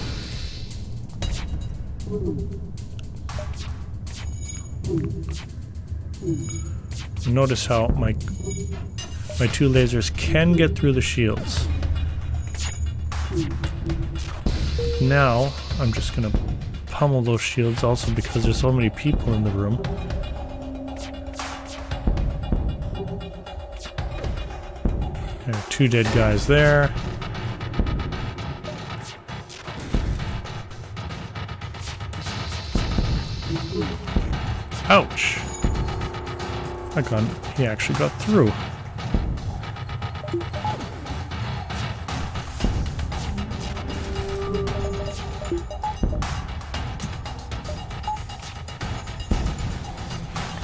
Notice how my 2 lasers can get through the shields. Now I'm just going to pummel those shields also because there's so many people in the room. There are 2 dead guys there. Ouch! That gun, he actually got through.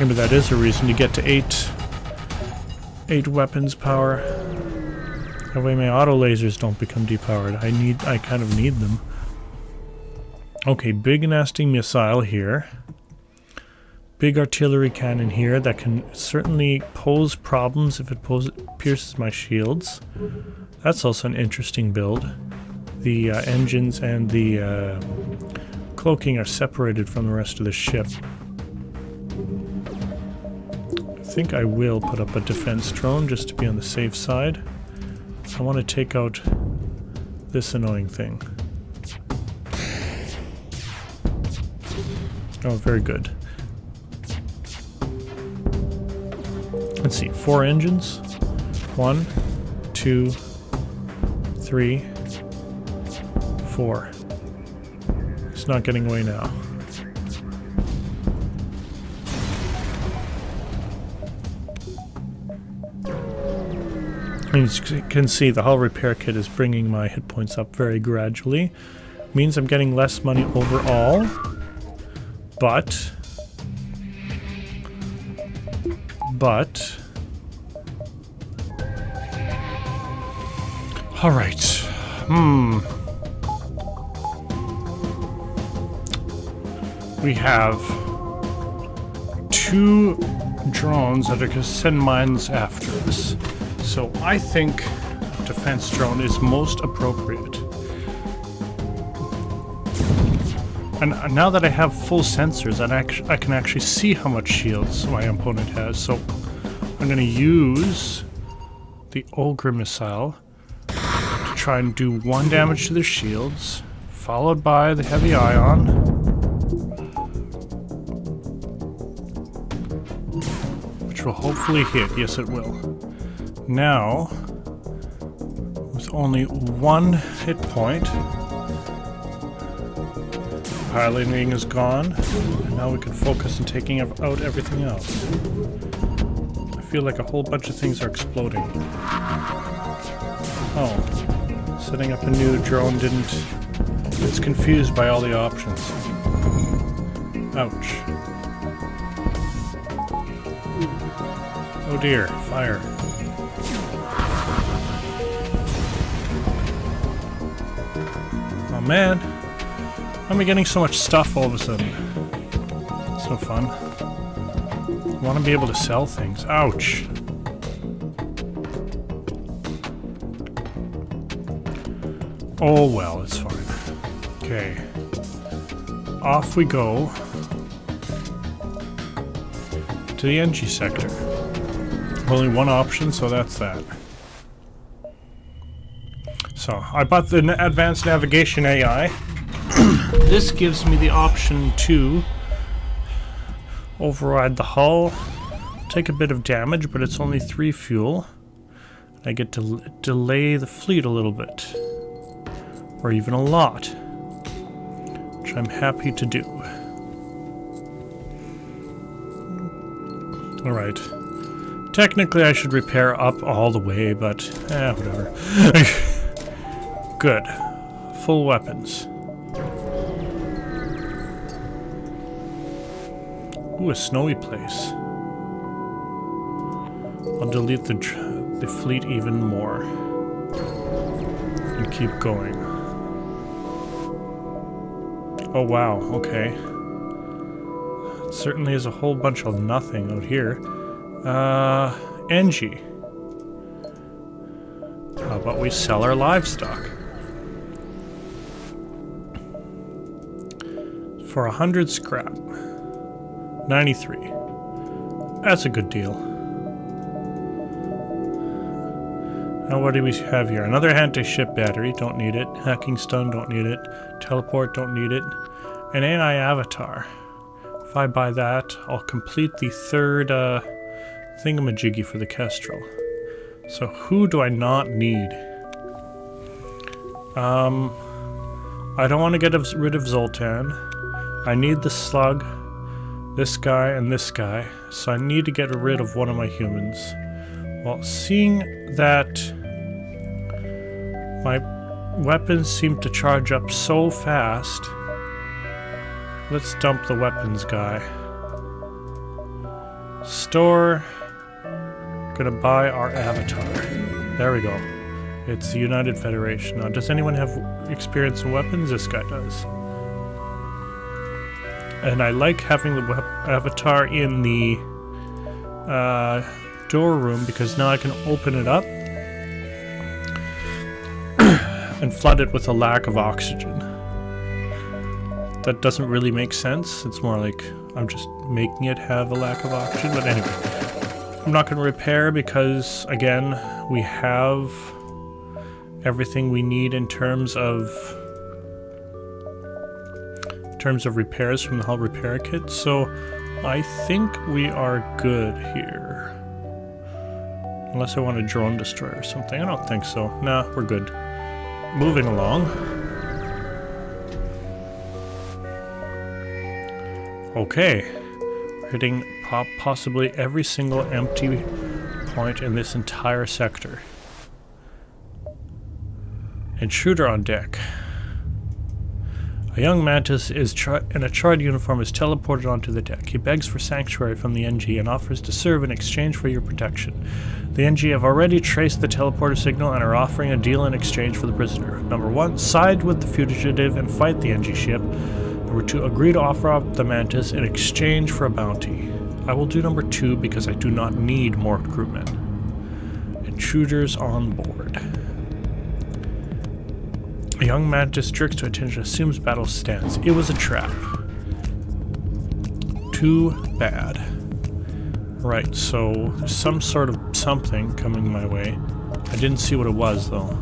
Maybe that is a reason to get to 8 weapons power. That way my auto lasers don't become depowered. I kind of need them. Okay, big nasty missile here. Big artillery cannon here that can certainly pose problems if it pierces my shields. That's also an interesting build. The engines and the cloaking are separated from the rest of the ship. I think I will put up a defense drone just to be on the safe side. I want to take out this annoying thing. Oh, very good. Let's see, 4 engines. 1, 2, 3, 4. It's not getting away now. As you can see, the hull repair kit is bringing my hit points up very gradually. Means I'm getting less money overall, but all right. We have 2 drones that are going to send mines after us. So I think defense drone is most appropriate. And now that I have full sensors, I can actually see how much shields my opponent has. So I'm going to use the Ogre missile to try and do 1 damage to their shields, followed by the heavy ion. Which will hopefully hit. Yes, it will. Now, with only 1 hit point, piloting is gone, and now we can focus on taking out everything else. I feel like a whole bunch of things are exploding. Oh, setting up a new drone didn't... It's confused by all the options. Ouch. Oh dear, fire. Oh man. Why am I getting so much stuff all of a sudden? It's no fun. I want to be able to sell things. Ouch. Oh well, it's fine. Okay. Off we go to the NG sector. Only 1 option, so that's that. So, I bought the advanced navigation AI. This gives me the option to override the hull, take a bit of damage, but it's only 3 fuel. I get to delay the fleet a little bit, or even a lot, which I'm happy to do. Alright. Technically I should repair up all the way, but whatever. Good. Full weapons. Ooh, a snowy place. I'll delete the fleet even more. And keep going. Oh wow, okay. It certainly is a whole bunch of nothing out here. NG. How about we sell our livestock? For 100 scrap. 93. That's a good deal. Now what do we have here? Another anti-ship battery, don't need it. Hacking stun, don't need it. Teleport, don't need it. An AI avatar. If I buy that, I'll complete the 3rd thingamajiggy for the Kestrel. So who do I not need? I don't want to get rid of Zoltan. I need the slug. This guy and this guy, so I need to get rid of one of my humans. Well, seeing that my weapons seem to charge up so fast, let's dump the weapons guy. Store. Gonna buy our avatar. There we go. It's the United Federation. Now, does anyone have experience in weapons? This guy does. And I like having the avatar in the door room because now I can open it up and flood it with a lack of oxygen. That doesn't really make sense. It's more like I'm just making it have a lack of oxygen. But anyway, I'm not going to repair because, again, we have everything we need in terms of repairs from the hull repair kit, so I think we are good here. Unless I want a drone destroyer or something. I don't think so. Nah, we're good. Moving along. Okay. We're hitting possibly every single empty point in this entire sector. Intruder on deck. A young mantis in a charred uniform is teleported onto the deck. He begs for sanctuary from the NG and offers to serve in exchange for your protection. The NG have already traced the teleporter signal and are offering a deal in exchange for the prisoner. Number 1, side with the fugitive and fight the NG ship. Number 2, agree to offer up the mantis in exchange for a bounty. I will do number 2 because I do not need more crewmen. Intruders on board. A young man districts to attention, assumes battle stance. It was a trap. Too bad. Right, so there's some sort of something coming my way. I didn't see what it was though.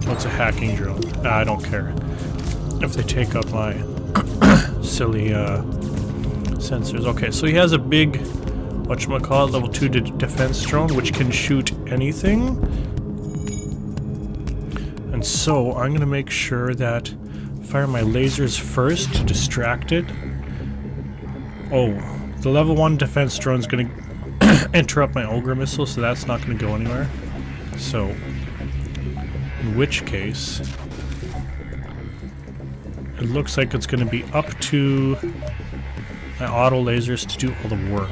What's a hacking drone? I don't care. If they take up my silly sensors. Okay, so he has a big, whatchamacallit, level 2 defense drone, which can shoot anything. And so I'm going to make sure that fire my lasers first to distract it. Oh, the level 1 defense drone is going to interrupt my Ogre missile, so that's not going to go anywhere. So, in which case, it looks like it's going to be up to my auto lasers to do all the work.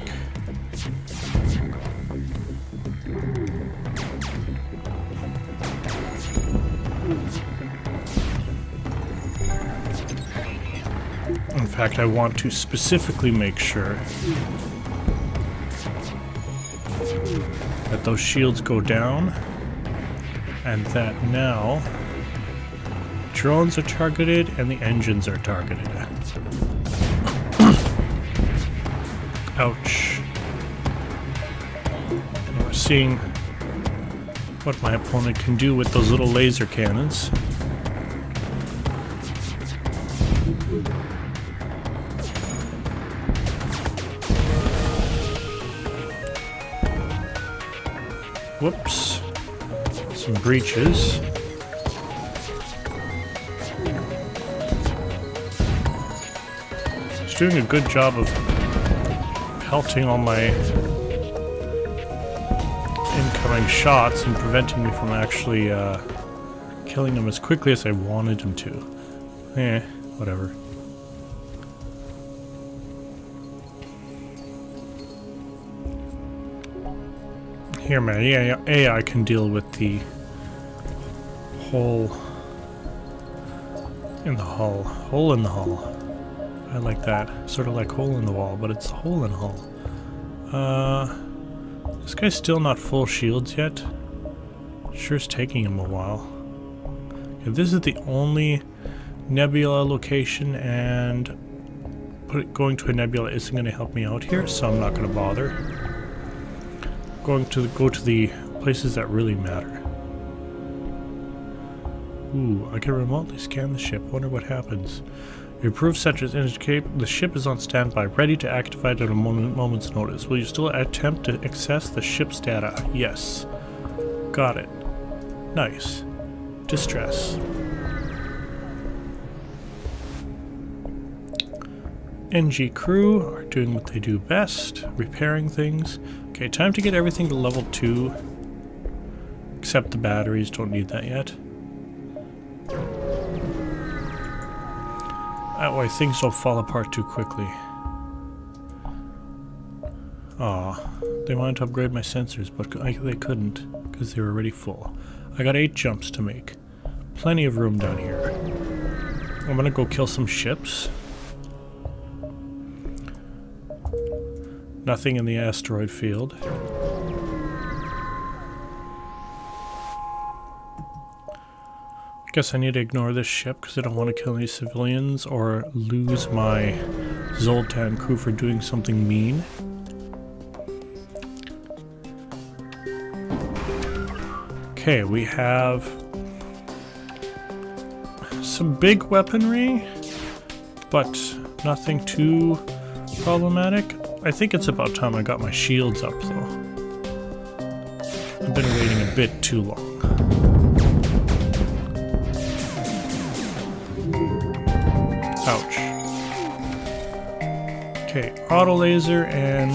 In fact, I want to specifically make sure that those shields go down and that now drones are targeted and the engines are targeted. Ouch. And we're seeing what my opponent can do with those little laser cannons. Whoops. Some breaches. It's doing a good job of pelting all my incoming shots and preventing me from actually killing them as quickly as I wanted them to. Whatever. Here, man, AI can deal with the hole in the hull. Hole in the hull. I like that. Sort of like hole in the wall, but it's a hole in the hull. This guy's still not full shields yet. Sure is taking him a while. Okay, this is the only nebula location, and going to a nebula isn't going to help me out here, so I'm not going to bother. Go to the places that really matter. Ooh, I can remotely scan the ship. Wonder what happens. Your approved sensors indicate the ship is on standby, ready to activate at a moment's notice. Will you still attempt to access the ship's data? Yes. Got it. Nice. Distress. NG crew are doing what they do best, repairing things. Okay, time to get everything to level 2. Except the batteries, don't need that yet. That way things don't fall apart too quickly. Aw, they wanted to upgrade my sensors, but they couldn't, because they were already full. I got 8 jumps to make. Plenty of room down here. I'm gonna go kill some ships. Nothing in the asteroid field. Guess I need to ignore this ship because I don't want to kill any civilians or lose my Zoltan crew for doing something mean. Okay, we have some big weaponry, but nothing too problematic. I think it's about time I got my shields up, though. I've been waiting a bit too long. Ouch. Okay, auto laser and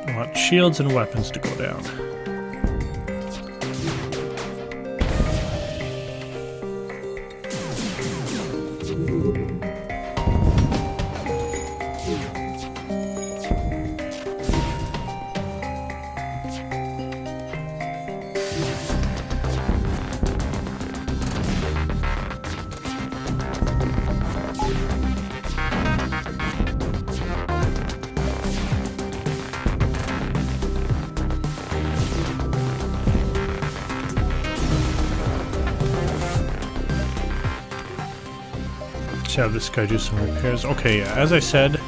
I want shields and weapons to go down. Let's have this guy do some repairs. Okay, yeah, as I said,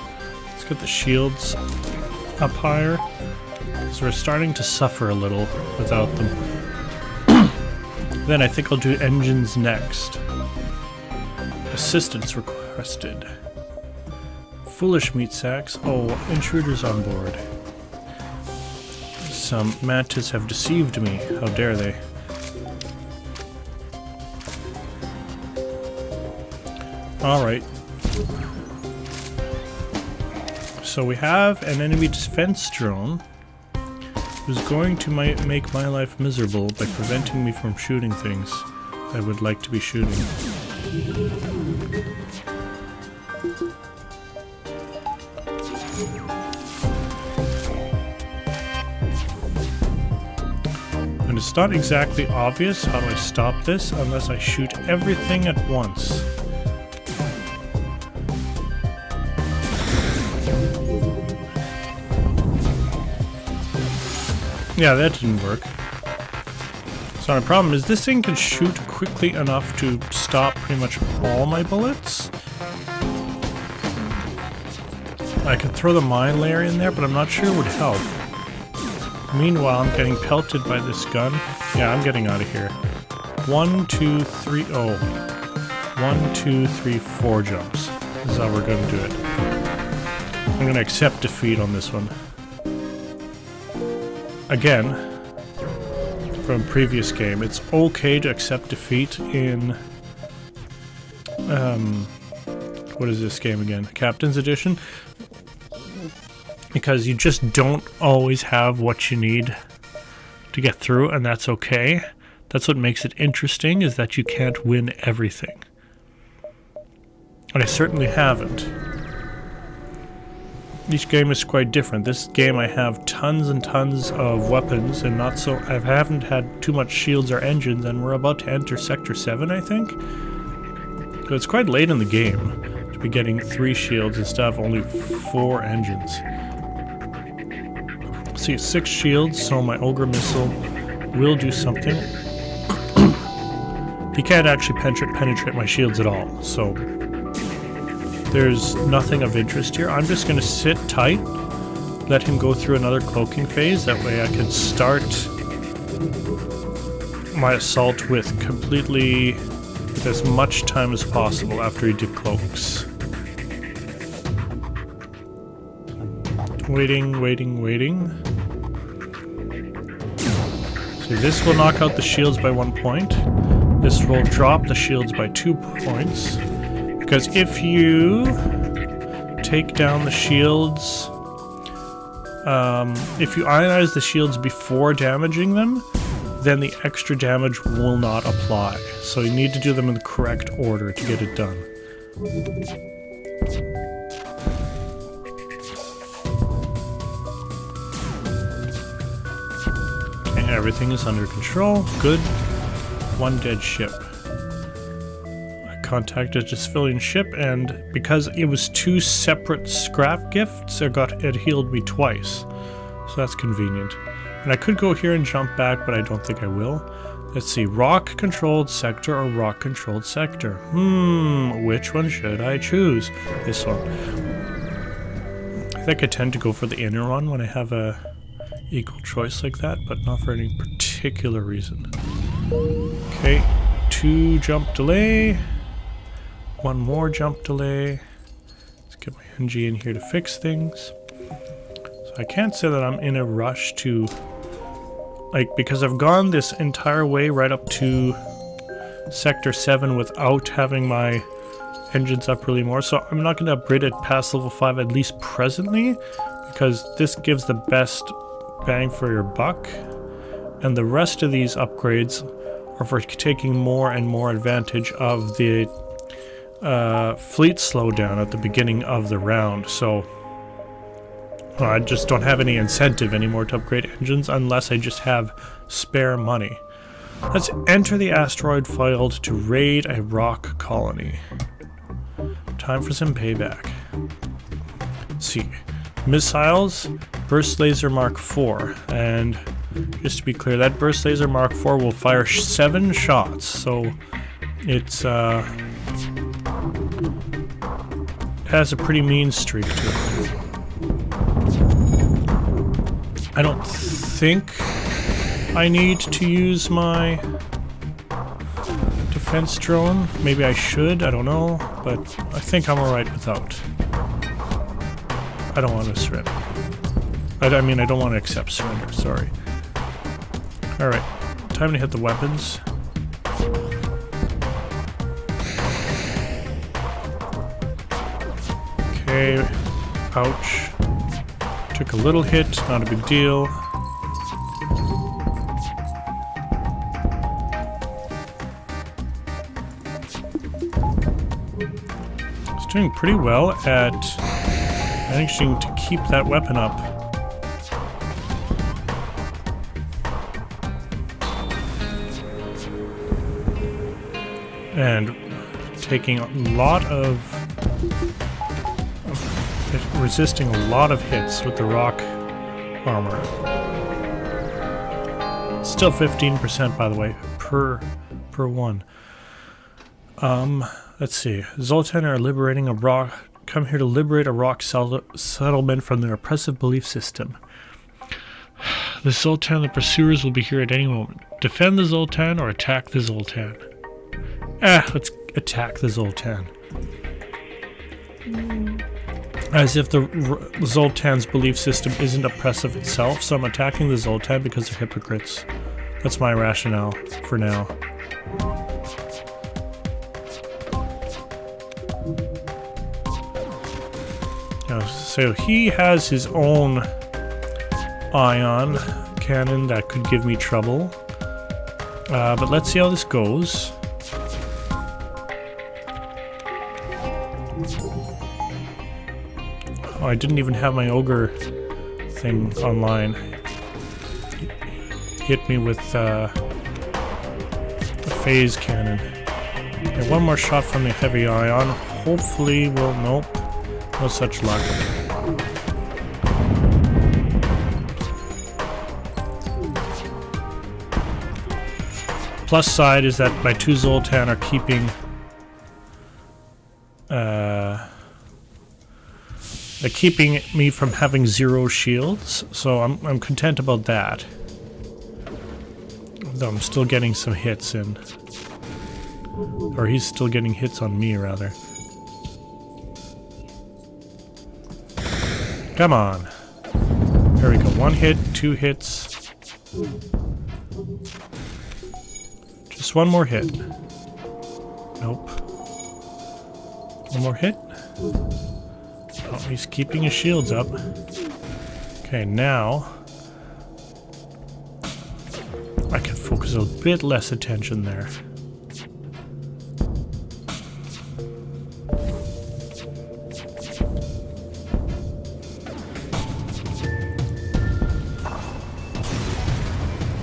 let's get the shields up higher. So we're starting to suffer a little without them. Then I think I'll do engines next. Assistance requested. Foolish meat sacks. Oh, intruders on board. Some mantis have deceived me. How dare they? Alright. So we have an enemy defense drone who's going to make my life miserable by preventing me from shooting things I would like to be shooting. And it's not exactly obvious how do I stop this unless I shoot everything at once. Yeah, that didn't work. So my problem is this thing can shoot quickly enough to stop pretty much all my bullets. I could throw the mine layer in there, but I'm not sure it would help. Meanwhile, I'm getting pelted by this gun. Yeah, I'm getting out of here. 1, 2, 3, oh. 1, 2, 3, 4 jumps. This is how we're going to do it. I'm going to accept defeat on this one. Again, from previous game, it's okay to accept defeat in, what is this game again? Captain's Edition? Because you just don't always have what you need to get through, and that's okay. That's what makes it interesting, is that you can't win everything. And I certainly haven't. Each game is quite different. This game I have tons and tons of weapons and not so... I haven't had too much shields or engines, and we're about to enter Sector 7, I think? So it's quite late in the game to be getting 3 shields instead of only 4 engines. See, 6 shields, so my Ogre Missile will do something. He can't actually penetrate my shields at all, so... There's nothing of interest here. I'm just going to sit tight, let him go through another cloaking phase. That way I can start my assault with as much time as possible after he decloaks. Waiting, waiting, waiting. So this will knock out the shields by 1 point. This will drop the shields by 2 points. Because if you take down the shields, if you ionize the shields before damaging them, then the extra damage will not apply. So you need to do them in the correct order to get it done. Okay, everything is under control. Good. 1 dead ship. Contacted a civilian ship, and because it was 2 separate scrap gifts, it healed me twice. So that's convenient. And I could go here and jump back, but I don't think I will. Let's see, rock-controlled sector or rock-controlled sector? Which one should I choose? This one. I think I tend to go for the inner one when I have a equal choice like that, but not for any particular reason. Okay, 2 jump delay. 1 more jump delay. Let's get my NG in here to fix things. So I can't say that I'm in a rush to, because I've gone this entire way right up to Sector 7 without having my engines up really more. So I'm not going to upgrade it past level 5 at least presently, because this gives the best bang for your buck. And the rest of these upgrades are for taking more and more advantage of the fleet slowdown at the beginning of the round, so I just don't have any incentive anymore to upgrade engines unless I just have spare money. Let's enter the asteroid field to raid a rock colony. Time for some payback. Let's see. Missiles, Burst Laser Mark IV, and just to be clear, that Burst Laser Mark IV will fire 7 shots, so it's has a pretty mean streak to it. I don't think I need to use my defense drone. Maybe I should, I don't know, but I think I'm alright without. I don't want to surrender. I mean, I don't want to accept surrender, sorry. Alright, time to hit the weapons. Okay, ouch. Took a little hit, not a big deal. It's doing pretty well at managing to keep that weapon up. And taking a lot of resisting a lot of hits with the rock armor. Still 15% by the way, per one. Let's see. Zoltan are liberating a rock. Come here to liberate a rock settlement from their oppressive belief system. The Zoltan, the pursuers, will be here at any moment. Defend the Zoltan or attack the Zoltan. Let's attack the Zoltan. As if the Zoltan's belief system isn't oppressive itself, so I'm attacking the Zoltan because they're hypocrites. That's my rationale for now. So he has his own ion cannon that could give me trouble. But let's see how this goes. Oh, I didn't even have my ogre thing online. Hit me with a phase cannon. Okay, one more shot from the heavy ion. Hopefully we'll... Nope. No such luck. Plus side is that my two Zoltan are keeping... They're keeping me from having 0 shields, so I'm content about that. Though I'm still getting some hits in. Or he's still getting hits on me, rather. Come on. There we go. 1 hit, 2 hits. Just 1 more hit. Nope. 1 more hit. Oh, he's keeping his shields up. Okay, now I can focus a bit less attention there.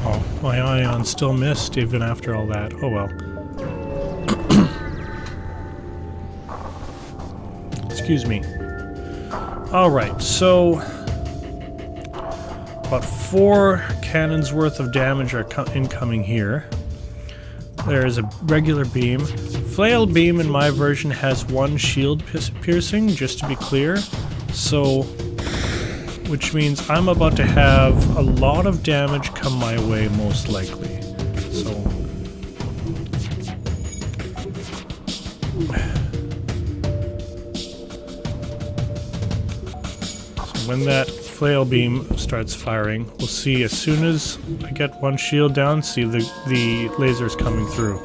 Oh, my ion still missed even after all that. Oh well. Excuse me. Alright, so about 4 cannons worth of damage are incoming here. There's a regular beam. Flail beam in my version has 1 shield piercing, just to be clear. So, which means I'm about to have a lot of damage come my way, most likely. So, when that flail beam starts firing, we'll see as soon as I get 1 shield down, see the lasers coming through.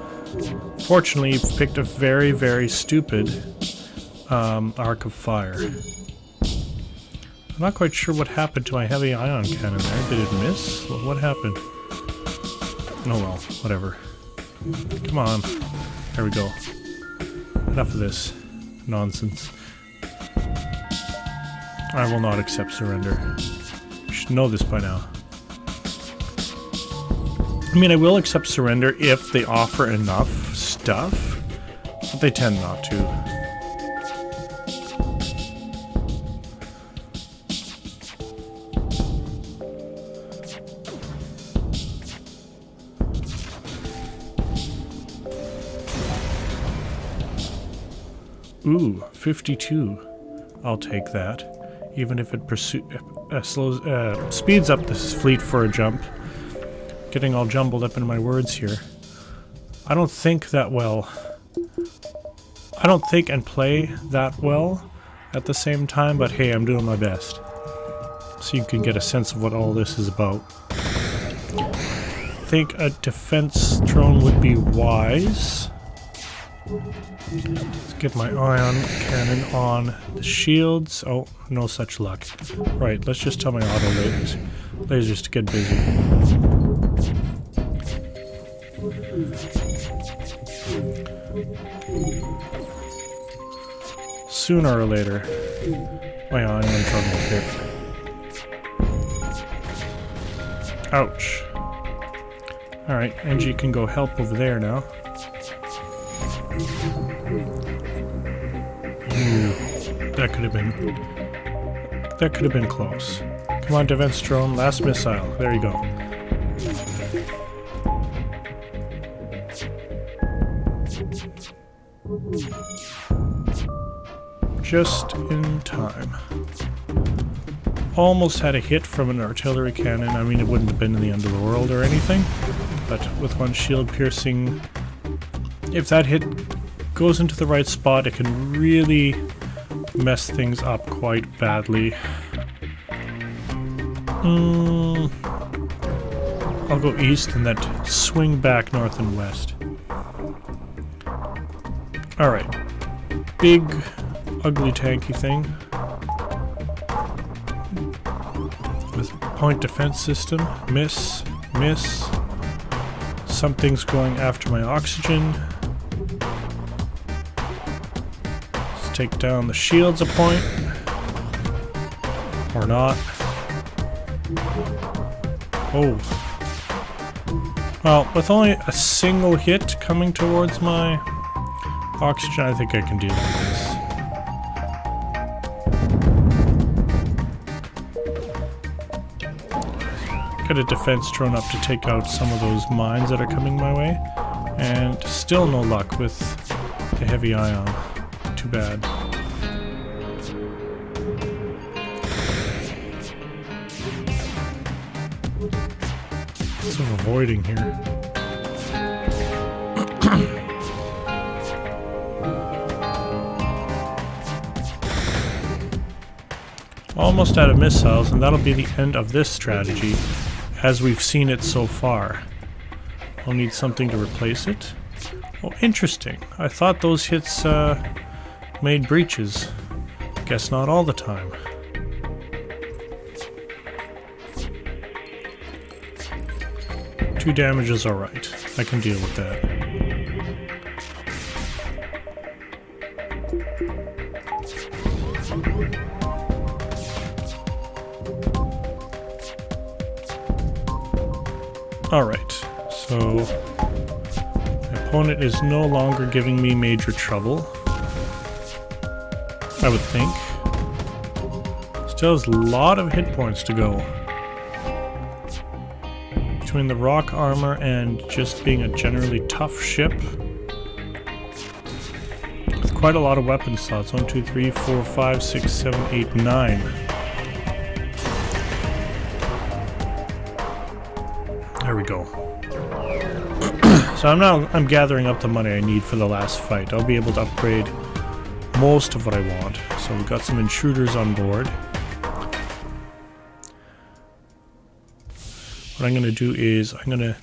Fortunately, you've picked a very, very stupid arc of fire. I'm not quite sure what happened to my heavy ion cannon there. Did it miss? Well, what happened? Oh well, whatever. Come on. There we go. Enough of this nonsense. I will not accept surrender. You should know this by now. I mean, I will accept surrender if they offer enough stuff, but they tend not to. Ooh, 52. I'll take that. Even if it speeds up this fleet for a jump. Getting all jumbled up in my words here. I don't think that well. I don't think and play that well at the same time, but hey, I'm doing my best. So you can get a sense of what all this is about. I think a defense drone would be wise. Let's get my ion cannon on the shields. Oh, no such luck. Right, let's just tell my auto lasers to get busy. Sooner or later, my ion drone will hit. Ouch. Alright, Angie can go help over there now. Ooh, that could have been close. Come on, defense drone, last missile. There you go. Just in time. Almost had a hit from an artillery cannon. I mean, it wouldn't have been in the end of the world or anything, but with one shield piercing, if that hit goes into the right spot, it can really mess things up quite badly. I'll go east and then swing back north and west. Alright. Big, ugly, tanky thing. With point defense system. Miss. Miss. Something's going after my oxygen. Let's take down the shields a point. Or not. Oh. Well, with only a single hit coming towards my oxygen, I think I can deal with this. Get a defense drone up to take out some of those mines that are coming my way. And still no luck with the heavy ion. Too bad. Lots of avoiding here. Almost out of missiles, and that'll be the end of this strategy as we've seen it so far. I'll need something to replace it. Oh, interesting. I thought those hits made breaches. Guess not all the time. Two damage is alright. I can deal with that. Alright, so my opponent is no longer giving me major trouble, I would think. Still has a lot of hit points to go. Between the rock armor and just being a generally tough ship. With quite a lot of weapon slots. 1, 2, 3, 4, 5, 6, 7, 8, 9. There we go. So I'm gathering up the money I need for the last fight. I'll be able to upgrade most of what I want. So we've got some intruders on board. What I'm going to do is I'm going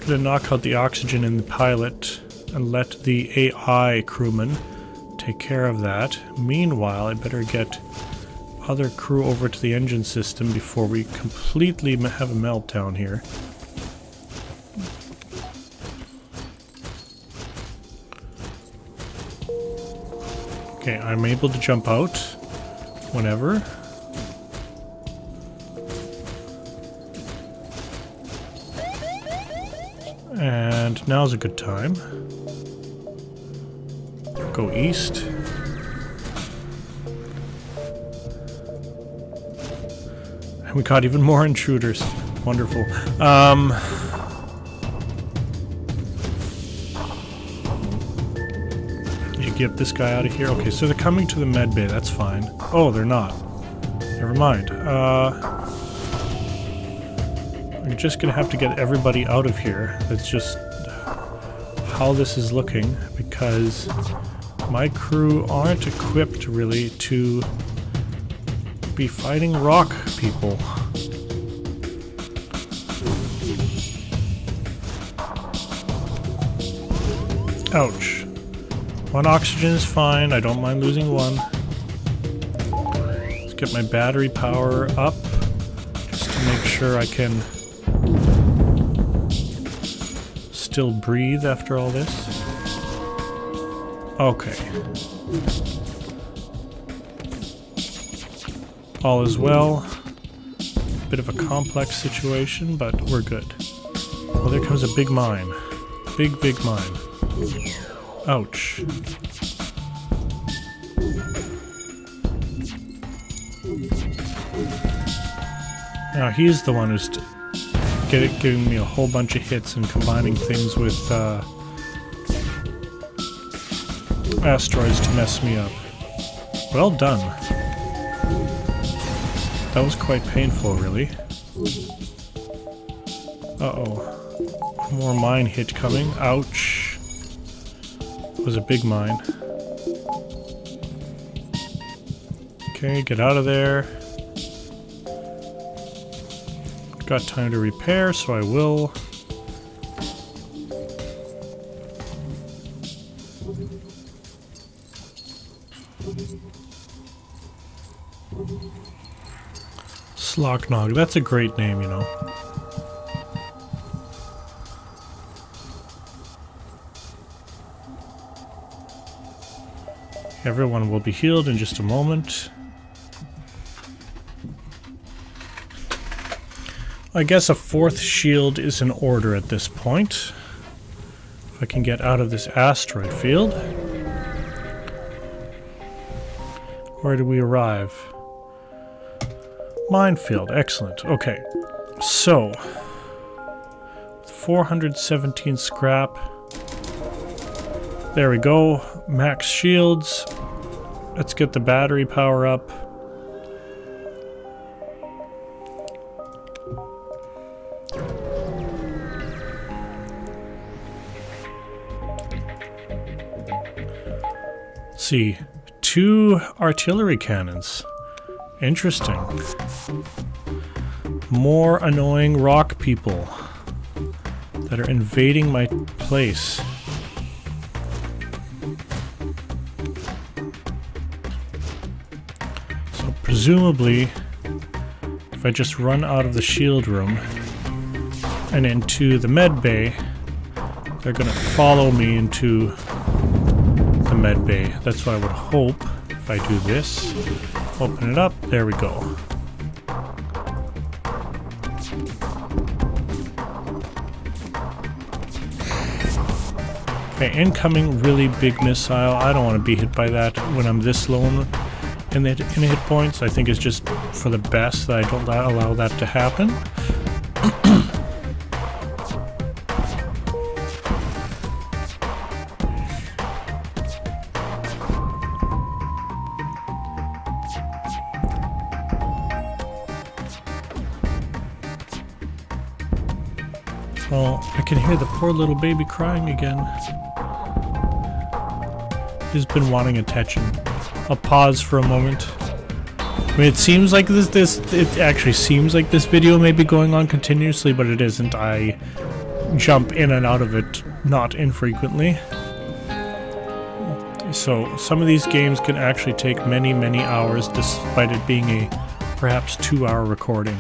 to knock out the oxygen in the pilot and let the AI crewman take care of that. Meanwhile, I better get other crew over to the engine system before we completely have a meltdown here. Okay, I'm able to jump out whenever. And now's a good time. Go east. And we caught even more intruders. Wonderful. get this guy out of here. Okay, so they're coming to the med bay. That's fine. Oh, they're not. Never mind. I'm just gonna have to get everybody out of here. That's just how this is looking, because my crew aren't equipped really to be fighting rock people. Ouch. One oxygen is fine. I don't mind losing one. Let's get my battery power up just to make sure I can still breathe after all this. Okay. All is well. Bit of a complex situation, but we're good. Well, there comes a big mine. Big, big mine. Ouch. Now he's the one who's giving me a whole bunch of hits and combining things with asteroids to mess me up. Well done. That was quite painful, really. Uh-oh. More mine hit coming. Ouch. It was a big mine. Okay, get out of there. Got time to repair, so I will. Slocknog, that's a great name, you know. Everyone will be healed in just a moment. I guess a fourth shield is in order at this point. If I can get out of this asteroid field. Where do we arrive? Minefield, excellent. Okay, so 417 scrap. There we go. Max shields. Let's get the battery power up. Let's see. 2 artillery cannons. Interesting. More annoying rock people that are invading my place. So presumably, if I just run out of the shield room and into the med bay, they're gonna follow me into the med bay. That's what I would hope if I do this. Open it up. There we go. Okay, incoming really big missile. I don't want to be hit by that when I'm this low in hit points. I think it's just for the best that I don't allow that to happen. Oh, I can hear the poor little baby crying again. He's been wanting attention. I'll pause for a moment. I mean, it seems like it actually seems like this video may be going on continuously, but it isn't. I jump in and out of it not infrequently. So some of these games can actually take many, many hours despite it being a perhaps 2-hour recording.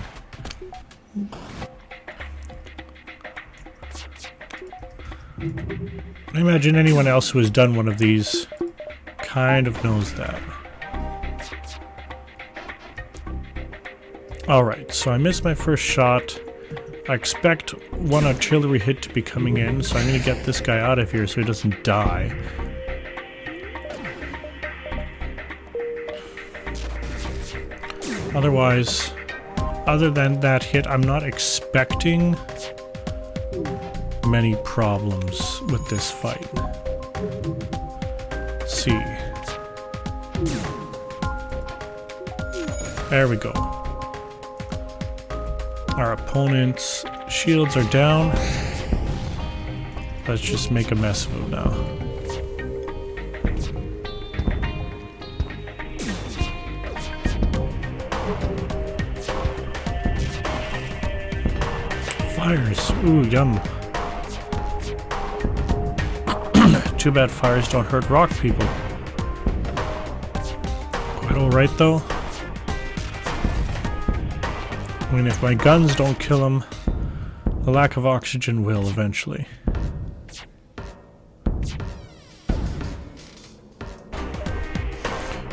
I imagine anyone else who has done one of these kind of knows that. Alright, so I missed my first shot. I expect one artillery hit to be coming in, so I'm going to get this guy out of here so he doesn't die. Otherwise, other than that hit, I'm not expecting many problems with this fight. see. There we go. Our opponent's shields are down. Let's just make a mess of them now. Fires. Ooh, yum. Too bad fires don't hurt rock people. Quite alright though. I mean, if my guns don't kill them, the lack of oxygen will eventually.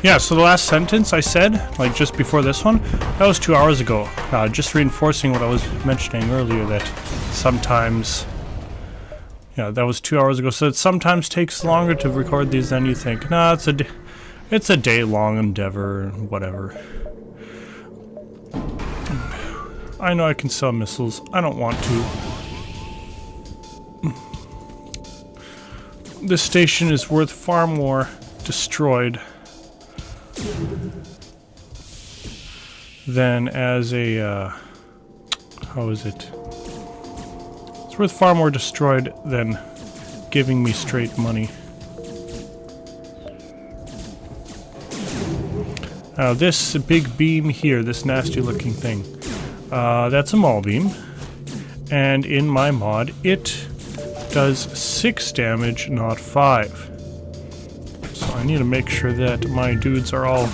Yeah, so the last sentence I said, like just before this one, that was 2 hours ago. Just reinforcing what I was mentioning earlier, that sometimes, yeah, that was 2 hours ago. So it sometimes takes longer to record these than you think. Nah, it's a day-long endeavor, whatever. I know I can sell missiles. I don't want to. This station is worth far more destroyed than as a, how is it? It's worth far more destroyed than giving me straight money. Now this big beam here, this nasty looking thing, that's a maul beam, and in my mod it does 6 damage, not 5. So I need to make sure that my dudes are all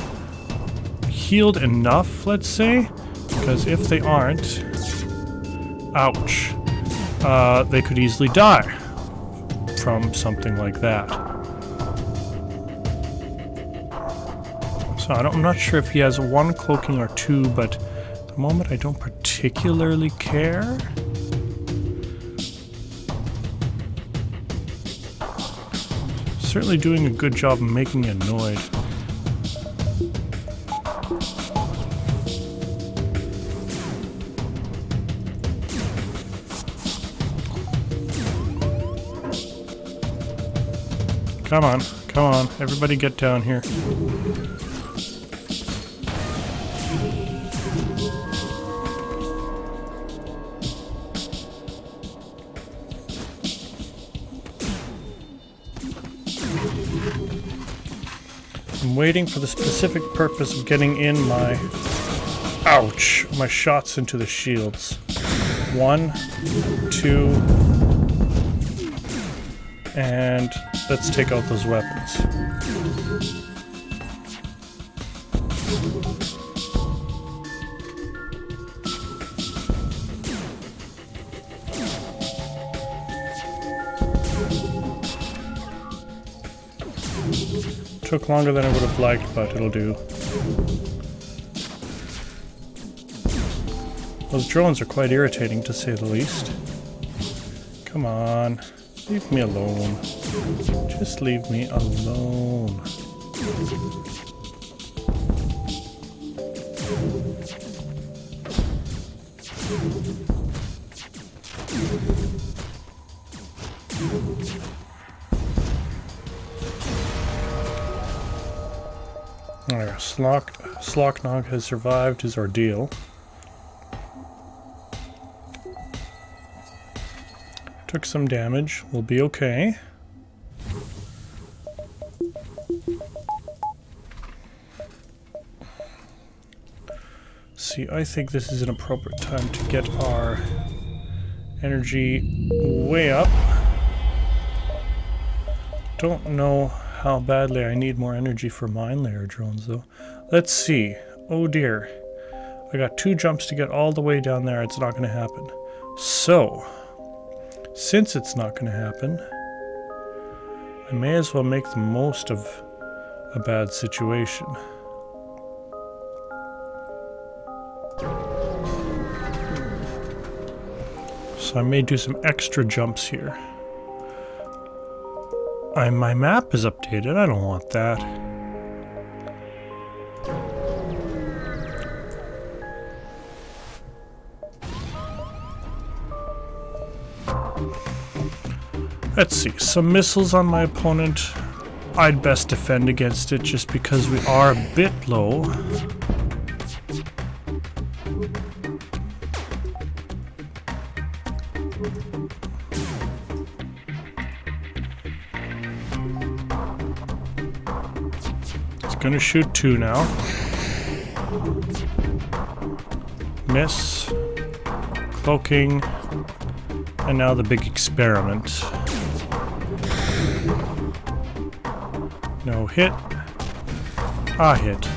healed enough, let's say, because if they aren't, ouch, they could easily die from something like that. So I'm not sure if he has 1 cloaking or 2, but at the moment I don't particularly care. Certainly doing a good job of making me annoyed. Come on, come on, everybody get down here. I'm waiting for the specific purpose of getting in my, ouch, my shots into the shields. 1, 2, and let's take out those weapons. Took longer than I would have liked, but it'll do. Those drones are quite irritating, to say the least. Come on, leave me alone. Just leave me alone. There, Slocknog has survived his ordeal. Took some damage, we'll be okay. See, I think this is an appropriate time to get our energy way up. Don't know how badly I need more energy for mine layer drones, though. Let's see. Oh dear. I got 2 jumps to get all the way down there. It's not going to happen. So, since it's not going to happen, I may as well make the most of a bad situation. So I may do some extra jumps here. My map is updated. I don't want that. Let's see. Some missiles on my opponent. I'd best defend against it just because we are a bit low. It's gonna shoot 2 now. Miss. Cloaking. And now the big experiment. No hit. A hit.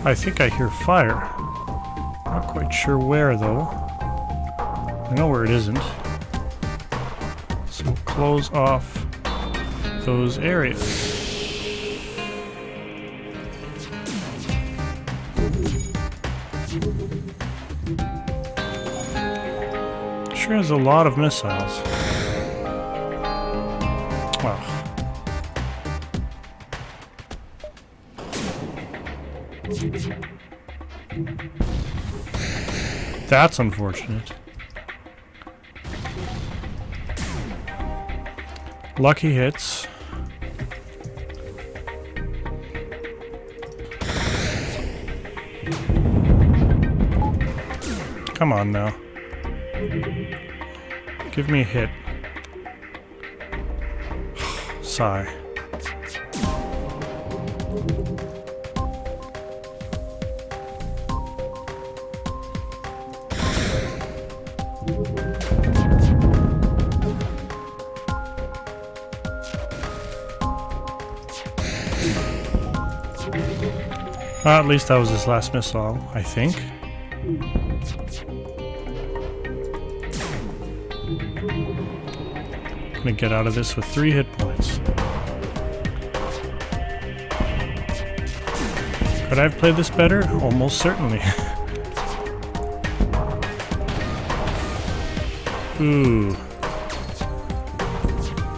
I think I hear fire. Not quite sure where though. I know where it isn't. So we'll close off those areas. Sure has a lot of missiles. Wow. That's unfortunate. Lucky hits. Come on now. Give me a hit. Sigh. At least that was his last missile, I think. Gonna get out of this with 3 hit points. Could I have played this better? Almost certainly. Ooh.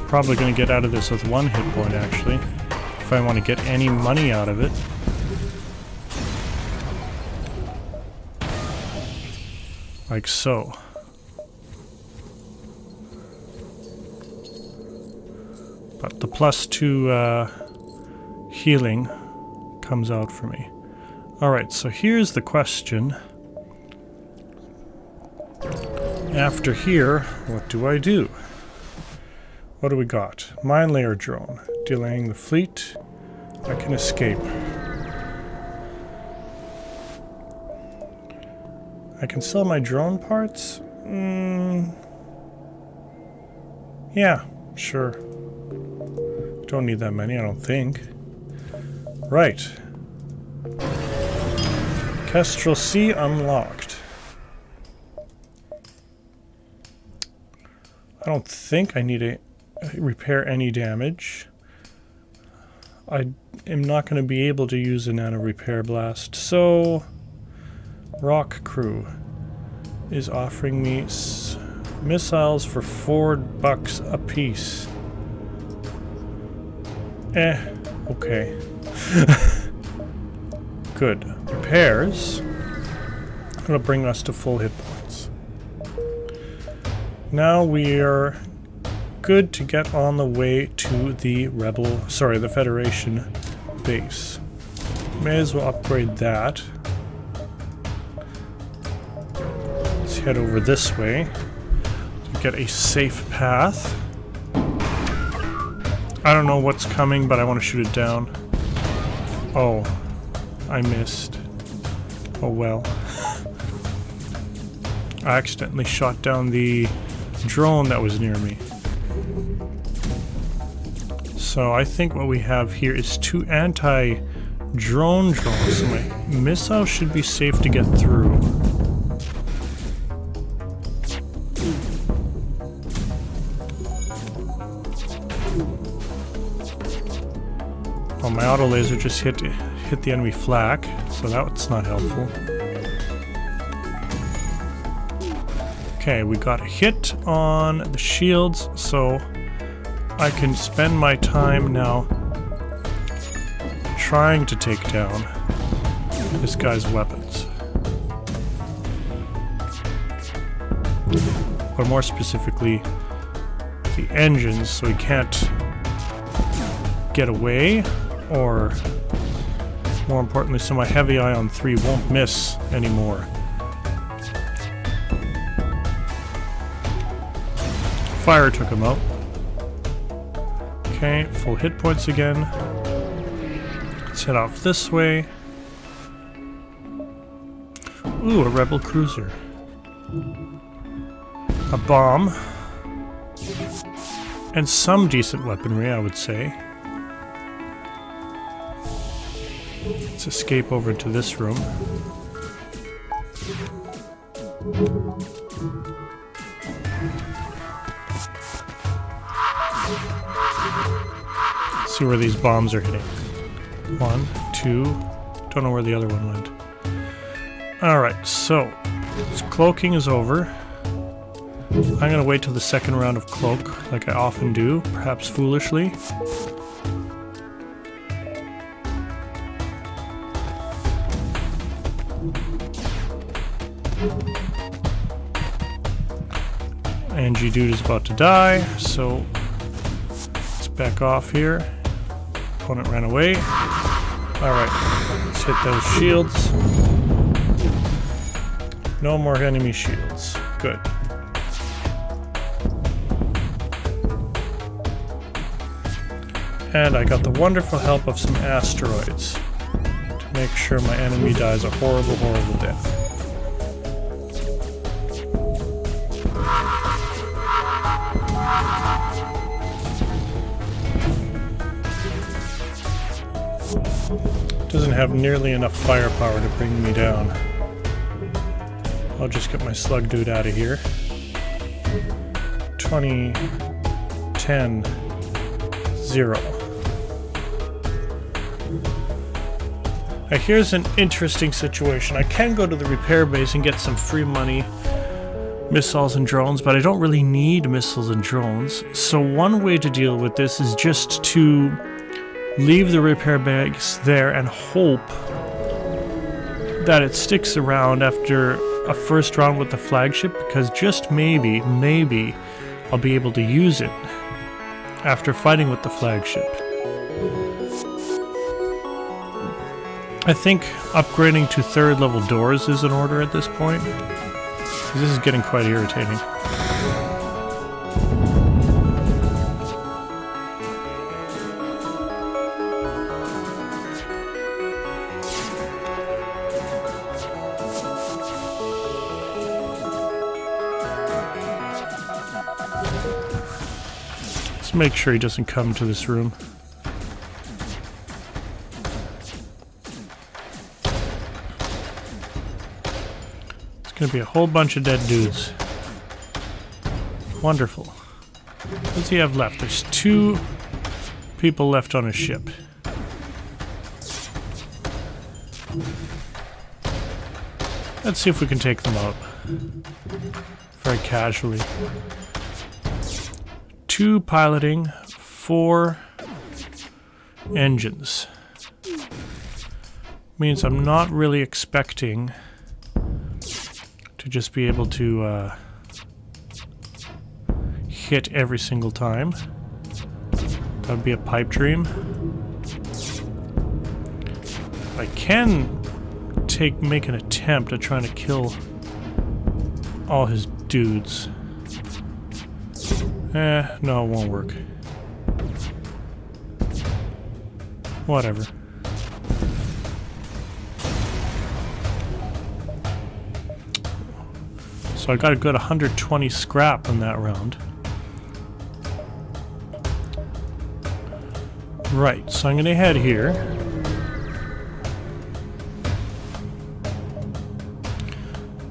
Probably gonna get out of this with 1 hit point, actually. If I want to get any money out of it. Like so. But the +2 healing comes out for me. Alright, so here's the question. After here, what do I do? What do we got? Mine layer drone. Delaying the fleet. I can escape. I can sell my drone parts? Yeah, sure. Don't need that many, I don't think. Right. Kestrel C unlocked. I don't think I need to repair any damage. I am not going to be able to use a nano repair blast, so Rock Crew is offering me missiles for $4 a piece. Okay. Good. Repairs. It'll bring us to full hit points. Now we are good to get on the way to the the Federation base. May as well upgrade that. Let's head over this way to get a safe path. I don't know what's coming, but I want to shoot it down. Oh, I missed. Oh well. I accidentally shot down the drone that was near me. So I think what we have here is 2 anti-drone drones, so my missile should be safe to get through. Oh, my auto laser just hit hit the enemy flak, so that's not helpful. Okay, we got a hit on the shields, so I can spend my time now trying to take down this guy's weapons. Or more specifically, the engines, so he can't get away, or more importantly, so my heavy ion 3 won't miss anymore. Fire took him out. Okay, full hit points again. Let's head off this way. Ooh, a rebel cruiser. A bomb. And some decent weaponry, I would say. Let's escape over to this room. See where these bombs are hitting. 1, 2, don't know where the other one went. Alright, so this cloaking is over. I'm gonna wait till the second round of cloak, like I often do, perhaps foolishly. Angie dude is about to die, so let's back off here. Opponent ran away. Alright, let's hit those shields. No more enemy shields. Good. And I got the wonderful help of some asteroids to make sure my enemy dies a horrible, horrible death. Doesn't have nearly enough firepower to bring me down. I'll just get my slug dude out of here. 20, 10, 0. Here's an interesting situation. I can go to the repair base and get some free money, missiles and drones, but I don't really need missiles and drones. So one way to deal with this is just to leave the repair base there and hope that it sticks around after a first round with the flagship, because just maybe I'll be able to use it after fighting with the flagship. I think upgrading to 3rd level doors is in order at this point. This is getting quite irritating. Let's make sure he doesn't come to this room. Gonna be a whole bunch of dead dudes. Wonderful. What does he have left? There's 2 people left on his ship. Let's see if we can take them out. Very casually. 2 piloting, 4 engines. Means I'm not really expecting to just be able to hit every single time. That would be a pipe dream. I can make an attempt at trying to kill all his dudes. No, it won't work. Whatever. So I got a good 120 scrap in that round. Right, so I'm going to head here.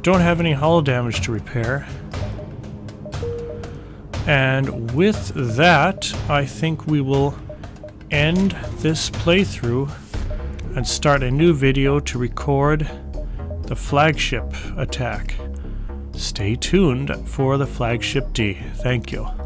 Don't have any hull damage to repair. And with that, I think we will end this playthrough and start a new video to record the flagship attack. Stay tuned for the flagship D. Thank you.